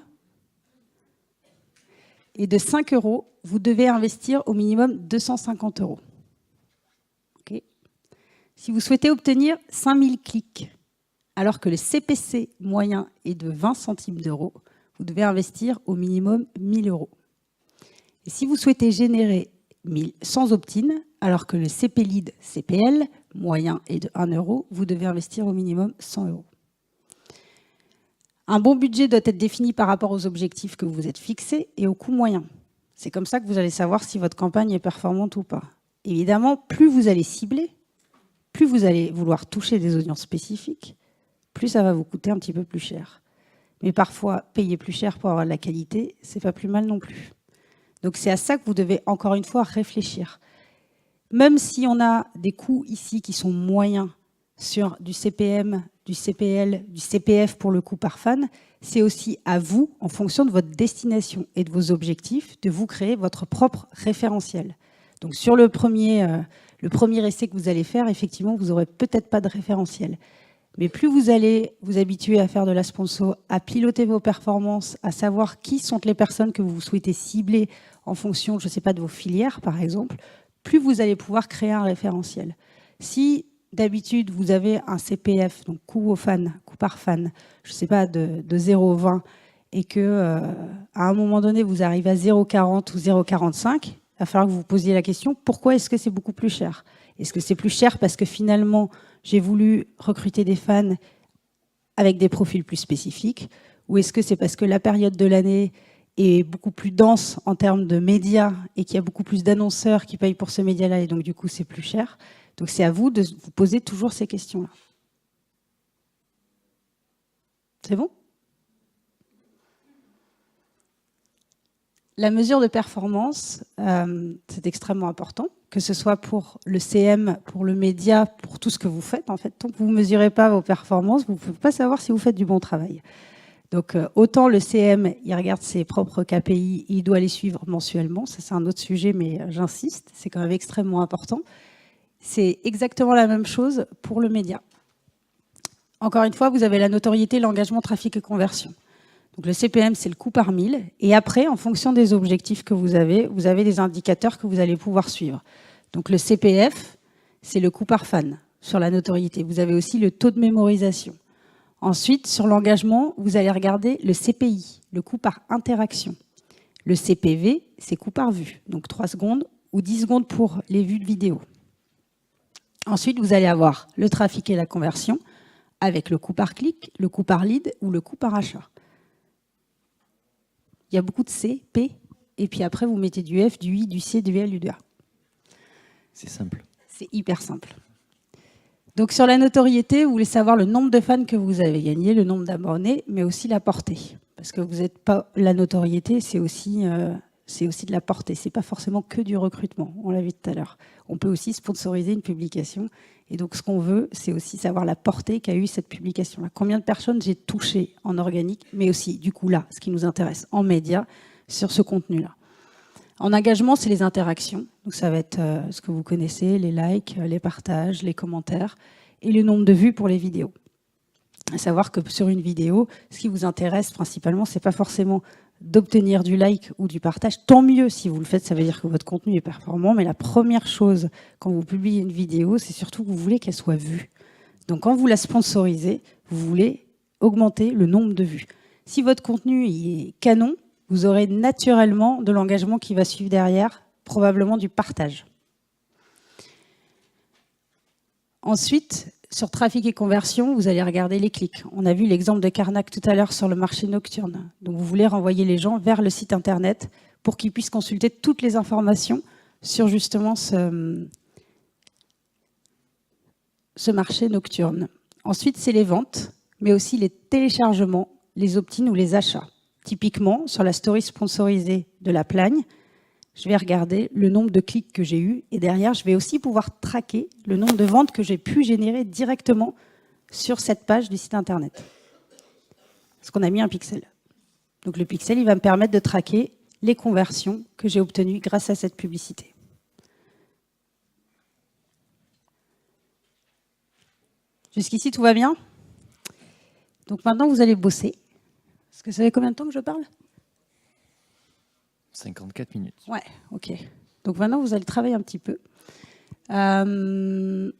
Et de 5 €, vous devez investir au minimum 250 €. Okay. Si vous souhaitez obtenir 5000 clics, alors que le CPC moyen est de 20 centimes d'euros, vous devez investir au minimum 1000 €. Et si vous souhaitez générer 100 opt-in, alors que le CP lead CPL moyen est de 1 €, vous devez investir au minimum 100 €. Un bon budget doit être défini par rapport aux objectifs que vous vous êtes fixés et au coût moyen. C'est comme ça que vous allez savoir si votre campagne est performante ou pas. Évidemment, plus vous allez cibler, plus vous allez vouloir toucher des audiences spécifiques, plus ça va vous coûter un petit peu plus cher. Mais parfois, payer plus cher pour avoir de la qualité, c'est pas plus mal non plus. Donc c'est à ça que vous devez encore une fois réfléchir. Même si on a des coûts ici qui sont moyens sur du CPM, du CPL, du CPF pour le coût par fan, c'est aussi à vous, en fonction de votre destination et de vos objectifs, de vous créer votre propre référentiel. Donc sur le premier essai que vous allez faire, effectivement, vous n'aurez peut-être pas de référentiel. Mais plus vous allez vous habituer à faire de la sponsor, à piloter vos performances, à savoir qui sont les personnes que vous souhaitez cibler en fonction, je ne sais pas, de vos filières, par exemple, plus vous allez pouvoir créer un référentiel. Si d'habitude vous avez un CPF, donc coût au fan, coût par fan, je ne sais pas, de 0,20 et que à un moment donné vous arrivez à 0,40 ou 0,45, il va falloir que vous vous posiez la question, pourquoi est-ce que c'est beaucoup plus cher? Est-ce que c'est plus cher parce que finalement j'ai voulu recruter des fans avec des profils plus spécifiques, ou est-ce que c'est parce que la période de l'année est beaucoup plus dense en termes de médias et qu'il y a beaucoup plus d'annonceurs qui payent pour ce média-là et donc du coup c'est plus cher? Donc c'est à vous de vous poser toujours ces questions-là. C'est bon? La mesure de performance, c'est extrêmement important, que ce soit pour le CM, pour le média, pour tout ce que vous faites. En fait, tant que vous ne mesurez pas vos performances, vous ne pouvez pas savoir si vous faites du bon travail. Donc, autant le CM, il regarde ses propres KPI, il doit les suivre mensuellement. Ça, c'est un autre sujet, mais j'insiste, c'est quand même extrêmement important. C'est exactement la même chose pour le média. Encore une fois, vous avez la notoriété, l'engagement, trafic et conversion. Donc le CPM, c'est le coût par 1000. Et après, en fonction des objectifs que vous avez des indicateurs que vous allez pouvoir suivre. Donc le CPF, c'est le coût par fan sur la notoriété. Vous avez aussi le taux de mémorisation. Ensuite, sur l'engagement, vous allez regarder le CPI, le coût par interaction. Le CPV, c'est coût par vue. Donc 3 secondes ou 10 secondes pour les vues de vidéo. Ensuite, vous allez avoir le trafic et la conversion avec le coût par clic, le coût par lead ou le coût par achat. Il y a beaucoup de C, P, et puis après, vous mettez du F, du I, du C, du L, du A. C'est simple. C'est hyper simple. Donc sur la notoriété, vous voulez savoir le nombre de fans que vous avez gagné, le nombre d'abonnés, mais aussi la portée. Parce que vous n'êtes pas la notoriété, c'est aussi de la portée. C'est pas forcément que du recrutement. On l'a vu tout à l'heure. On peut aussi sponsoriser une publication. Et donc ce qu'on veut, c'est aussi savoir la portée qu'a eu cette publication-là. Combien de personnes j'ai touché en organique, mais aussi, du coup là, ce qui nous intéresse en médias, sur ce contenu-là. En engagement, c'est les interactions. Donc ça va être ce que vous connaissez, les likes, les partages, les commentaires et le nombre de vues pour les vidéos. À savoir que sur une vidéo, ce qui vous intéresse principalement, c'est pas forcément d'obtenir du like ou du partage. Tant mieux si vous le faites, ça veut dire que votre contenu est performant. Mais la première chose quand vous publiez une vidéo, c'est surtout que vous voulez qu'elle soit vue. Donc quand vous la sponsorisez, vous voulez augmenter le nombre de vues. Si votre contenu est canon, vous aurez naturellement de l'engagement qui va suivre derrière, probablement du partage. Ensuite, sur trafic et conversion, vous allez regarder les clics. On a vu l'exemple de Carnac tout à l'heure sur le marché nocturne. Donc vous voulez renvoyer les gens vers le site internet pour qu'ils puissent consulter toutes les informations sur justement ce marché nocturne. Ensuite, c'est les ventes, mais aussi les téléchargements, les opt-in ou les achats. Typiquement, sur la story sponsorisée de la Plagne, je vais regarder le nombre de clics que j'ai eu et derrière, je vais aussi pouvoir traquer le nombre de ventes que j'ai pu générer directement sur cette page du site internet. Parce qu'on a mis un pixel. Donc le pixel, il va me permettre de traquer les conversions que j'ai obtenues grâce à cette publicité. Jusqu'ici, tout va bien? Donc maintenant, vous allez bosser. Est-ce que vous savez combien de temps que je parle? 54 minutes. Ouais, ok. Donc maintenant, vous allez travailler un petit peu. En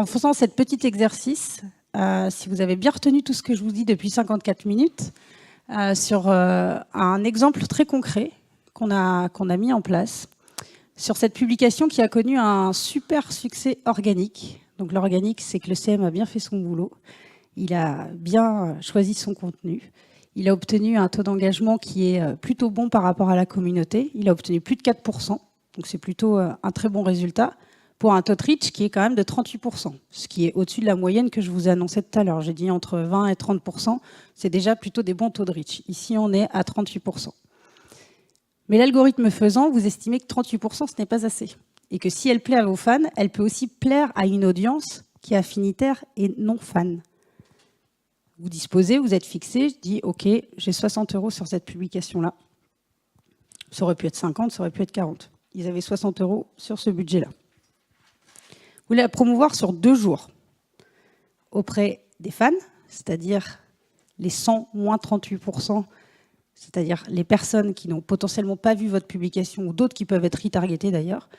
faisant cette petit exercice, si vous avez bien retenu tout ce que je vous dis depuis 54 minutes, sur un exemple très concret qu'on a mis en place, sur cette publication qui a connu un super succès organique. Donc l'organique, c'est que le CM a bien fait son boulot. Il a bien choisi son contenu. Il a obtenu un taux d'engagement qui est plutôt bon par rapport à la communauté. Il a obtenu plus de 4%, donc c'est plutôt un très bon résultat, pour un taux de reach qui est quand même de 38%, ce qui est au-dessus de la moyenne que je vous ai annoncée tout à l'heure. J'ai dit entre 20 et 30%, c'est déjà plutôt des bons taux de reach. Ici, on est à 38%. Mais l'algorithme faisant, vous estimez que 38%, ce n'est pas assez. Et que si elle plaît à vos fans, elle peut aussi plaire à une audience qui est affinitaire et non fan. Vous disposez, vous êtes fixé, je dis ok, j'ai 60 € sur cette publication-là. Ça aurait pu être 50, ça aurait pu être 40. Ils avaient 60 € sur ce budget-là. Vous voulez la promouvoir sur 2 jours auprès des fans, c'est-à-dire les 100 moins 38%, c'est-à-dire les personnes qui n'ont potentiellement pas vu votre publication ou d'autres qui peuvent être retargetées d'ailleurs,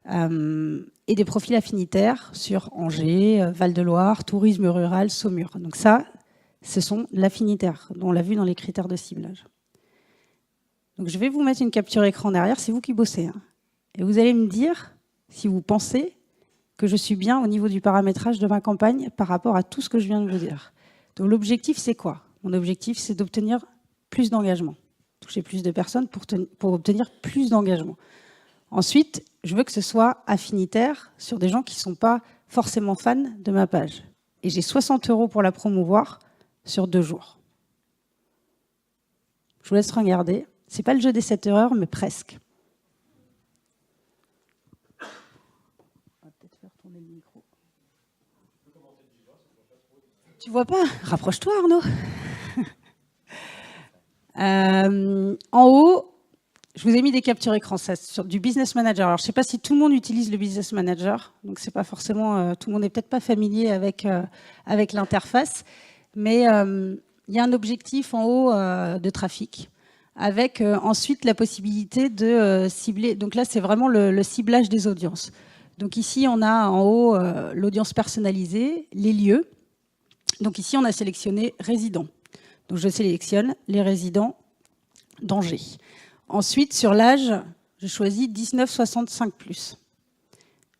et des profils affinitaires sur Angers, Val-de-Loire, tourisme rural, Saumur. Donc ça, ce sont l'affinitaire, dont on l'a vu dans les critères de ciblage. Donc je vais vous mettre une capture écran derrière, c'est vous qui bossez. Hein. Et vous allez me dire si vous pensez que je suis bien au niveau du paramétrage de ma campagne par rapport à tout ce que je viens de vous dire. Donc l'objectif, c'est quoi? Mon objectif, c'est d'obtenir plus d'engagement. Toucher plus de personnes pour obtenir plus d'engagement. Ensuite, je veux que ce soit affinitaire sur des gens qui ne sont pas forcément fans de ma page. Et j'ai 60 € pour la promouvoir sur 2 jours. Je vous laisse regarder. Ce n'est pas le jeu des 7 erreurs, mais presque. On va peut-être faire tourner le micro. Tu vois pas? Rapproche-toi, Arnaud. En haut, je vous ai mis des captures écran sur du Business Manager. Alors, je ne sais pas si tout le monde utilise le Business Manager, donc c'est pas forcément tout le monde n'est peut-être pas familier avec l'interface, mais il y a un objectif en haut de trafic, avec ensuite la possibilité de cibler. Donc là, c'est vraiment le ciblage des audiences. Donc ici, on a en haut l'audience personnalisée, les lieux. Donc ici, on a sélectionné résidents. Donc je sélectionne les résidents d'Angers. Ensuite, sur l'âge, je choisis 19-65+.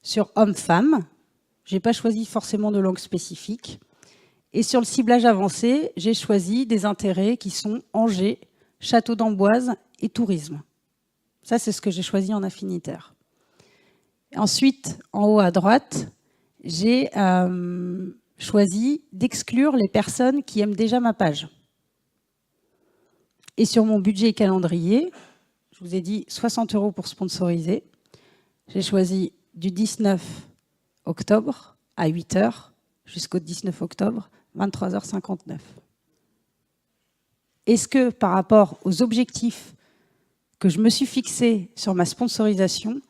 Sur homme-femme, je n'ai pas choisi forcément de langue spécifique. Et sur le ciblage avancé, j'ai choisi des intérêts qui sont Angers, château d'Amboise et tourisme. Ça, c'est ce que j'ai choisi en affinitaire. Ensuite, en haut à droite, j'ai choisi d'exclure les personnes qui aiment déjà ma page. Et sur mon budget calendrier, je vous ai dit 60 € pour sponsoriser. J'ai choisi du 19 octobre à 8 h jusqu'au 19 octobre, 23h59. Est-ce que par rapport aux objectifs que je me suis fixés sur ma sponsorisation,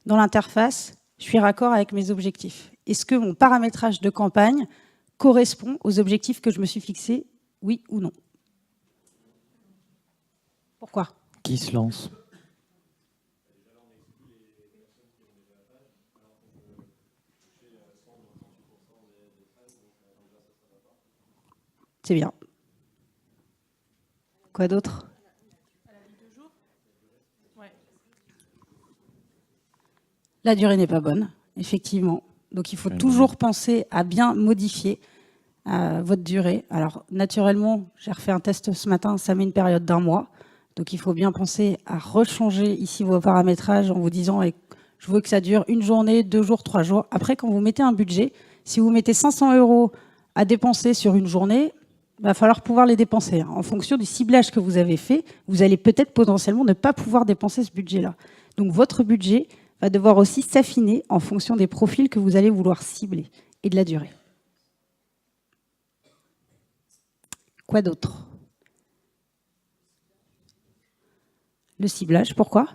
dans l'interface, je suis raccord avec mes objectifs? Est-ce que mon paramétrage de campagne correspond aux objectifs que je me suis fixés, oui ou non? Pourquoi? Qui se lance? C'est bien. Quoi d'autre? La durée n'est pas bonne, effectivement. Donc il faut toujours penser à bien modifier votre durée. Alors naturellement, j'ai refait un test ce matin, ça met une période d'1 mois. Donc il faut bien penser à rechanger ici vos paramétrages en vous disant je veux que ça dure 1 journée, 2 jours, 3 jours. Après, quand vous mettez un budget, si vous mettez 500 € à dépenser sur une journée, il va falloir pouvoir les dépenser. En fonction du ciblage que vous avez fait, vous allez peut-être potentiellement ne pas pouvoir dépenser ce budget-là. Donc votre budget va devoir aussi s'affiner en fonction des profils que vous allez vouloir cibler et de la durée. Quoi d'autre? Le ciblage, pourquoi?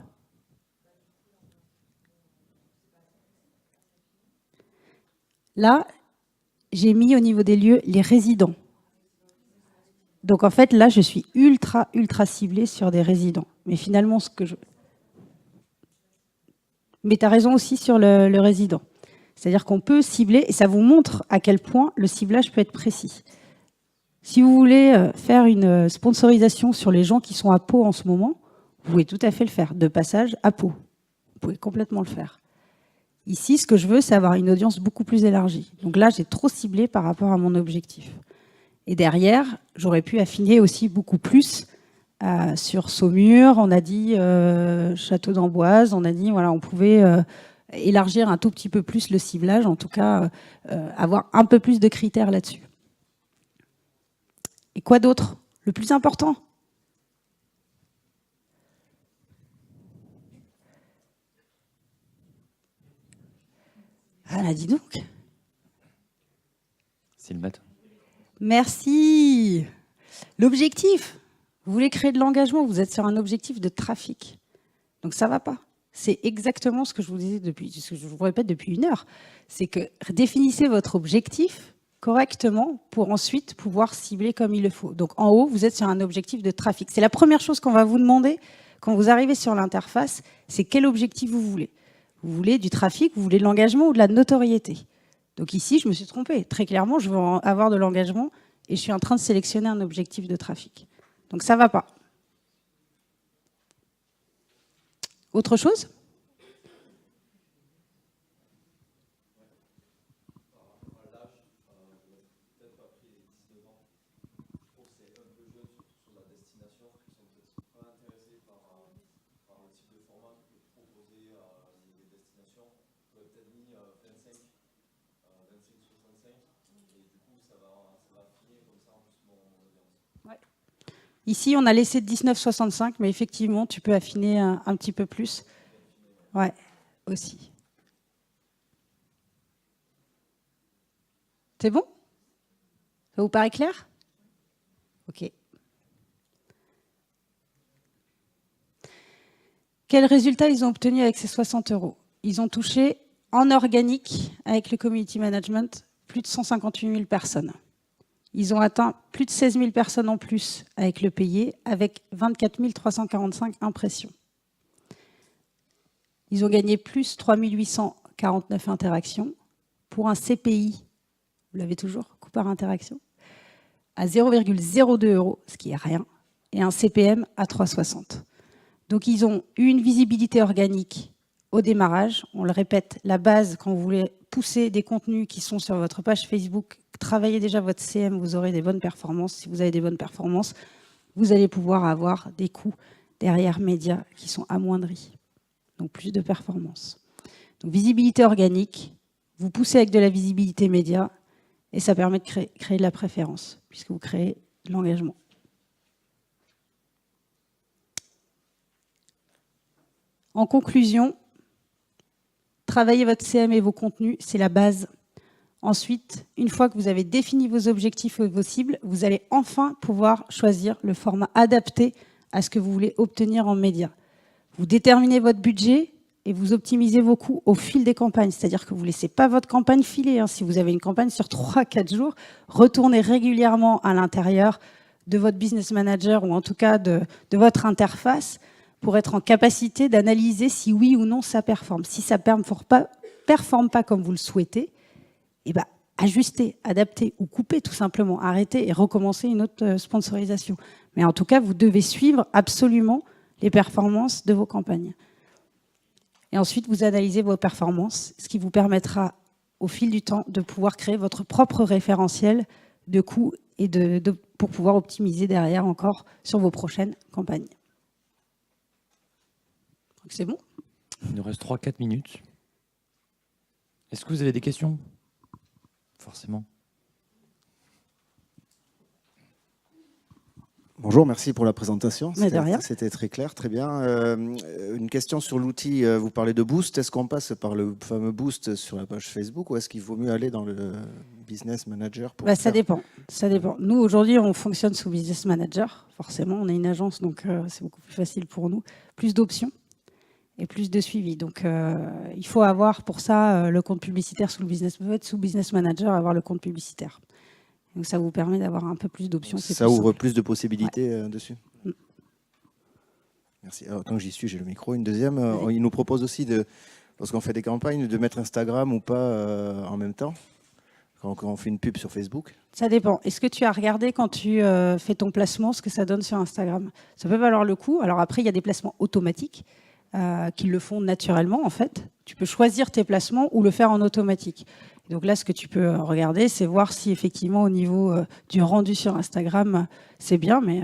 Là, j'ai mis au niveau des lieux les résidents. Donc en fait, là, je suis ultra ciblée sur des résidents. Mais finalement, ce que je... Mais tu as raison aussi sur le résident. C'est-à-dire qu'on peut cibler, et ça vous montre à quel point le ciblage peut être précis. Si vous voulez faire une sponsorisation sur les gens qui sont à Pau en ce moment, vous pouvez tout à fait le faire, de passage à Pau. Vous pouvez complètement le faire. Ici, ce que je veux, c'est avoir une audience beaucoup plus élargie. Donc là, j'ai trop ciblé par rapport à mon objectif. Et derrière, j'aurais pu affiner aussi beaucoup plus sur Saumur, on a dit Château d'Amboise, on a dit voilà, on pouvait élargir un tout petit peu plus le ciblage, en tout cas avoir un peu plus de critères là-dessus. Et quoi d'autre? Le plus important? Ah, dis donc. C'est le matin. Merci. L'objectif. Vous voulez créer de l'engagement, vous êtes sur un objectif de trafic. Donc ça ne va pas. C'est exactement ce que je vous disais ce que je vous répète depuis 1 heure. C'est que définissez votre objectif correctement pour ensuite pouvoir cibler comme il le faut. Donc en haut, vous êtes sur un objectif de trafic. C'est la première chose qu'on va vous demander quand vous arrivez sur l'interface, c'est quel objectif vous voulez. Vous voulez du trafic, vous voulez de l'engagement ou de la notoriété. Donc ici, je me suis trompée. Très clairement, je veux avoir de l'engagement et je suis en train de sélectionner un objectif de trafic. Donc ça ne va pas. Autre chose ? Ici, on a laissé 19,65, mais effectivement, tu peux affiner un petit peu plus. Ouais, aussi. C'est bon? Ça vous paraît clair? Ok. Quels résultats ils ont obtenus avec ces 60 €? Ils ont touché en organique, avec le community management, plus de 158 000 personnes. Ils ont atteint plus de 16 000 personnes en plus avec le payé, avec 24 345 impressions. Ils ont gagné plus 3 849 interactions pour un CPI, vous l'avez toujours, coût par interaction, à 0,02 €, ce qui est rien, et un CPM à 3,60. Donc ils ont eu une visibilité organique au démarrage. On le répète, la base, quand vous voulez pousser des contenus qui sont sur votre page Facebook, travaillez déjà votre CM, vous aurez des bonnes performances. Si vous avez des bonnes performances, vous allez pouvoir avoir des coûts derrière médias qui sont amoindris. Donc plus de performance. Donc visibilité organique, vous poussez avec de la visibilité média et ça permet de créer de la préférence puisque vous créez de l'engagement. En conclusion, travailler votre CM et vos contenus, c'est la base. Ensuite, une fois que vous avez défini vos objectifs et vos cibles, vous allez enfin pouvoir choisir le format adapté à ce que vous voulez obtenir en médias. Vous déterminez votre budget et vous optimisez vos coûts au fil des campagnes. C'est-à-dire que vous ne laissez pas votre campagne filer. Si vous avez une campagne sur 3-4 jours, retournez régulièrement à l'intérieur de votre business manager ou en tout cas de votre interface pour être en capacité d'analyser si oui ou non ça performe. Si ça ne performe pas comme vous le souhaitez, eh ben, ajustez, adaptez ou coupez tout simplement, arrêtez et recommencez une autre sponsorisation. Mais en tout cas, vous devez suivre absolument les performances de vos campagnes. Et ensuite, vous analysez vos performances, ce qui vous permettra au fil du temps de pouvoir créer votre propre référentiel de coûts et pour pouvoir optimiser derrière encore sur vos prochaines campagnes. C'est bon? Il nous reste 3-4 minutes. Est-ce que vous avez des questions? Forcément. Bonjour, merci pour la présentation. Mais de rien. C'était très clair, très bien. Une question sur l'outil, vous parlez de Boost. Est-ce qu'on passe par le fameux Boost sur la page Facebook ou est-ce qu'il vaut mieux aller dans le Business Manager pour Ça dépend. Ça dépend. Nous, aujourd'hui, on fonctionne sous Business Manager. Forcément, on est une agence, donc c'est beaucoup plus facile pour nous. Plus d'options et plus de suivi. Donc, il faut avoir pour ça le compte publicitaire sous Business Manager, avoir le compte publicitaire. Donc, ça vous permet d'avoir un peu plus d'options. Ça ouvre plus de possibilités dessus. Merci. Alors, tant que j'y suis, j'ai le micro. Une deuxième, il nous propose aussi, lorsqu'on fait des campagnes, de mettre Instagram ou pas en même temps, quand on fait une pub sur Facebook. Ça dépend. Est-ce que tu as regardé quand tu fais ton placement, ce que ça donne sur Instagram? Ça peut valoir le coup. Alors après, il y a des placements automatiques qui le font naturellement, en fait. Tu peux choisir tes placements ou le faire en automatique. Donc là, ce que tu peux regarder, c'est voir si effectivement au niveau du rendu sur Instagram, c'est bien. Mais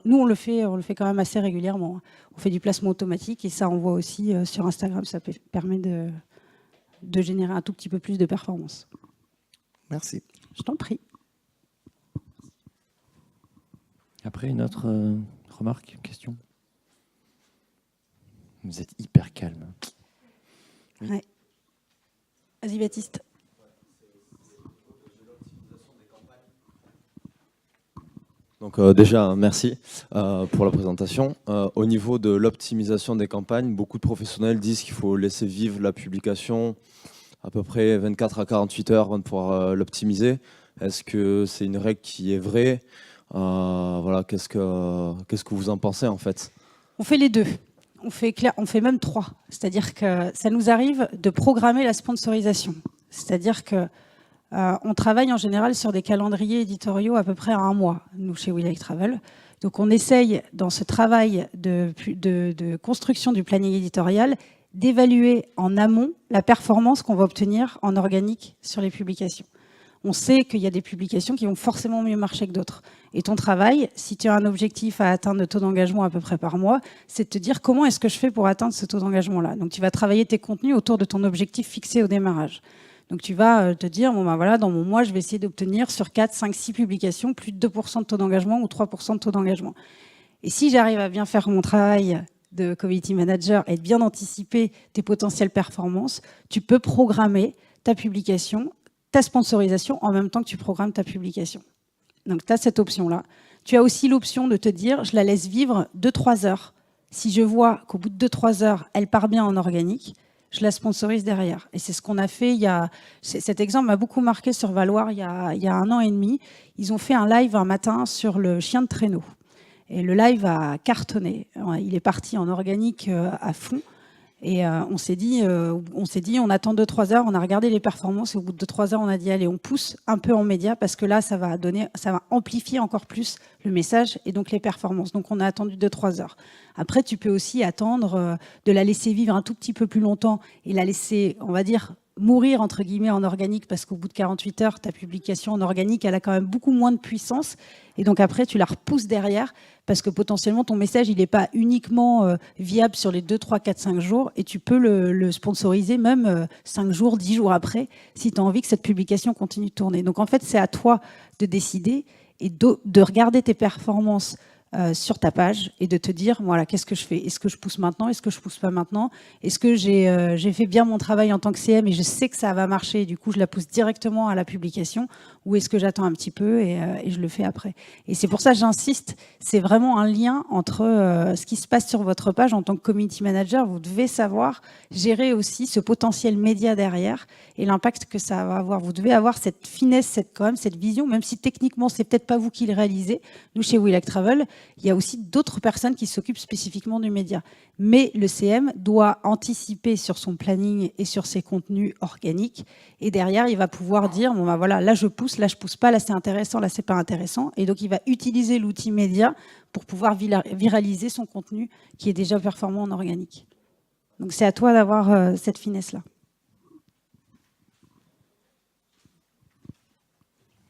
nous, on le fait quand même assez régulièrement. On fait du placement automatique et ça envoie aussi sur Instagram. Ça permet de générer un tout petit peu plus de performance. Merci. Je t'en prie. Après, une autre remarque, question? Vous êtes hyper calme. Oui. Ouais. Vas-y, Baptiste. Donc déjà, merci pour la présentation. Au niveau de l'optimisation des campagnes, beaucoup de professionnels disent qu'il faut laisser vivre la publication à peu près 24 à 48 heures avant de pouvoir l'optimiser. Est-ce que c'est une règle qui est vraie? Voilà, qu'est-ce que vous en pensez en fait? On fait les deux. On fait même 3. C'est-à-dire que ça nous arrive de programmer la sponsorisation. C'est-à-dire que on travaille en général sur des calendriers éditoriaux à peu près à 1 mois, nous, chez We Like Travel. Donc, on essaye, dans ce travail de construction du planning éditorial, d'évaluer en amont la performance qu'on va obtenir en organique sur les publications. On sait qu'il y a des publications qui vont forcément mieux marcher que d'autres. Et ton travail, si tu as un objectif à atteindre de taux d'engagement à peu près par mois, c'est de te dire comment est-ce que je fais pour atteindre ce taux d'engagement-là. Donc, tu vas travailler tes contenus autour de ton objectif fixé au démarrage. Donc, tu vas te dire, bon, ben voilà, dans mon mois, je vais essayer d'obtenir sur 4, 5, 6 publications plus de 2% de taux d'engagement ou 3% de taux d'engagement. Et si j'arrive à bien faire mon travail de community manager et de bien anticiper tes potentielles performances, tu peux programmer ta publication, ta sponsorisation en même temps que tu programmes ta publication. Donc, tu as cette option-là. Tu as aussi l'option de te dire, je la laisse vivre 2-3 heures. Si je vois qu'au bout de 2-3 heures, elle part bien en organique, je la sponsorise derrière. Et c'est ce qu'on a fait. Cet exemple m'a beaucoup marqué sur Valoir il y a 1 an et demi. Ils ont fait un live un matin sur le chien de traîneau. Et le live a cartonné. Il est parti en organique à fond. Et on s'est dit, on attend 2-3 heures, on a regardé les performances et au bout de 2-3 heures, on a dit, allez, on pousse un peu en média parce que là, ça va amplifier encore plus le message et donc les performances. Donc, on a attendu 2-3 heures. Après, tu peux aussi attendre de la laisser vivre un tout petit peu plus longtemps et la laisser, on va dire, mourir entre guillemets en organique parce qu'au bout de 48 heures, ta publication en organique, elle a quand même beaucoup moins de puissance. Et donc après, tu la repousses derrière parce que potentiellement, ton message, il n'est pas uniquement viable sur les 2, 3, 4, 5 jours et tu peux le sponsoriser même 5 jours, 10 jours après si tu as envie que cette publication continue de tourner. Donc en fait, c'est à toi de décider et de regarder tes performances sur ta page et de te dire, voilà, qu'est-ce que je fais? Est-ce que je pousse maintenant? Est-ce que je pousse pas maintenant? Est-ce que j'ai fait bien mon travail en tant que CM et je sais que ça va marcher et du coup, je la pousse directement à la publication? Ou est-ce que j'attends un petit peu et je le fais après? Et c'est pour ça que j'insiste, c'est vraiment un lien entre ce qui se passe sur votre page en tant que community manager. Vous devez savoir gérer aussi ce potentiel média derrière et l'impact que ça va avoir. Vous devez avoir cette finesse, cette vision, même si techniquement, c'est peut-être pas vous qui le réalisez. Nous, chez We Like Travel, il y a aussi d'autres personnes qui s'occupent spécifiquement du média. Mais le CM doit anticiper sur son planning et sur ses contenus organiques. Et derrière, il va pouvoir dire, bon ben voilà, là je pousse pas, là c'est intéressant, là c'est pas intéressant. Et donc il va utiliser l'outil média pour pouvoir viraliser son contenu qui est déjà performant en organique. Donc c'est à toi d'avoir cette finesse-là.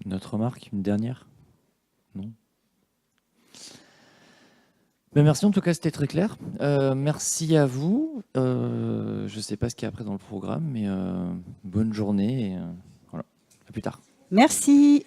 Une autre remarque, une dernière? Non? Ben merci, en tout cas, c'était très clair. Merci à vous. Je ne sais pas ce qu'il y a après dans le programme, mais bonne journée et voilà. À plus tard. Merci.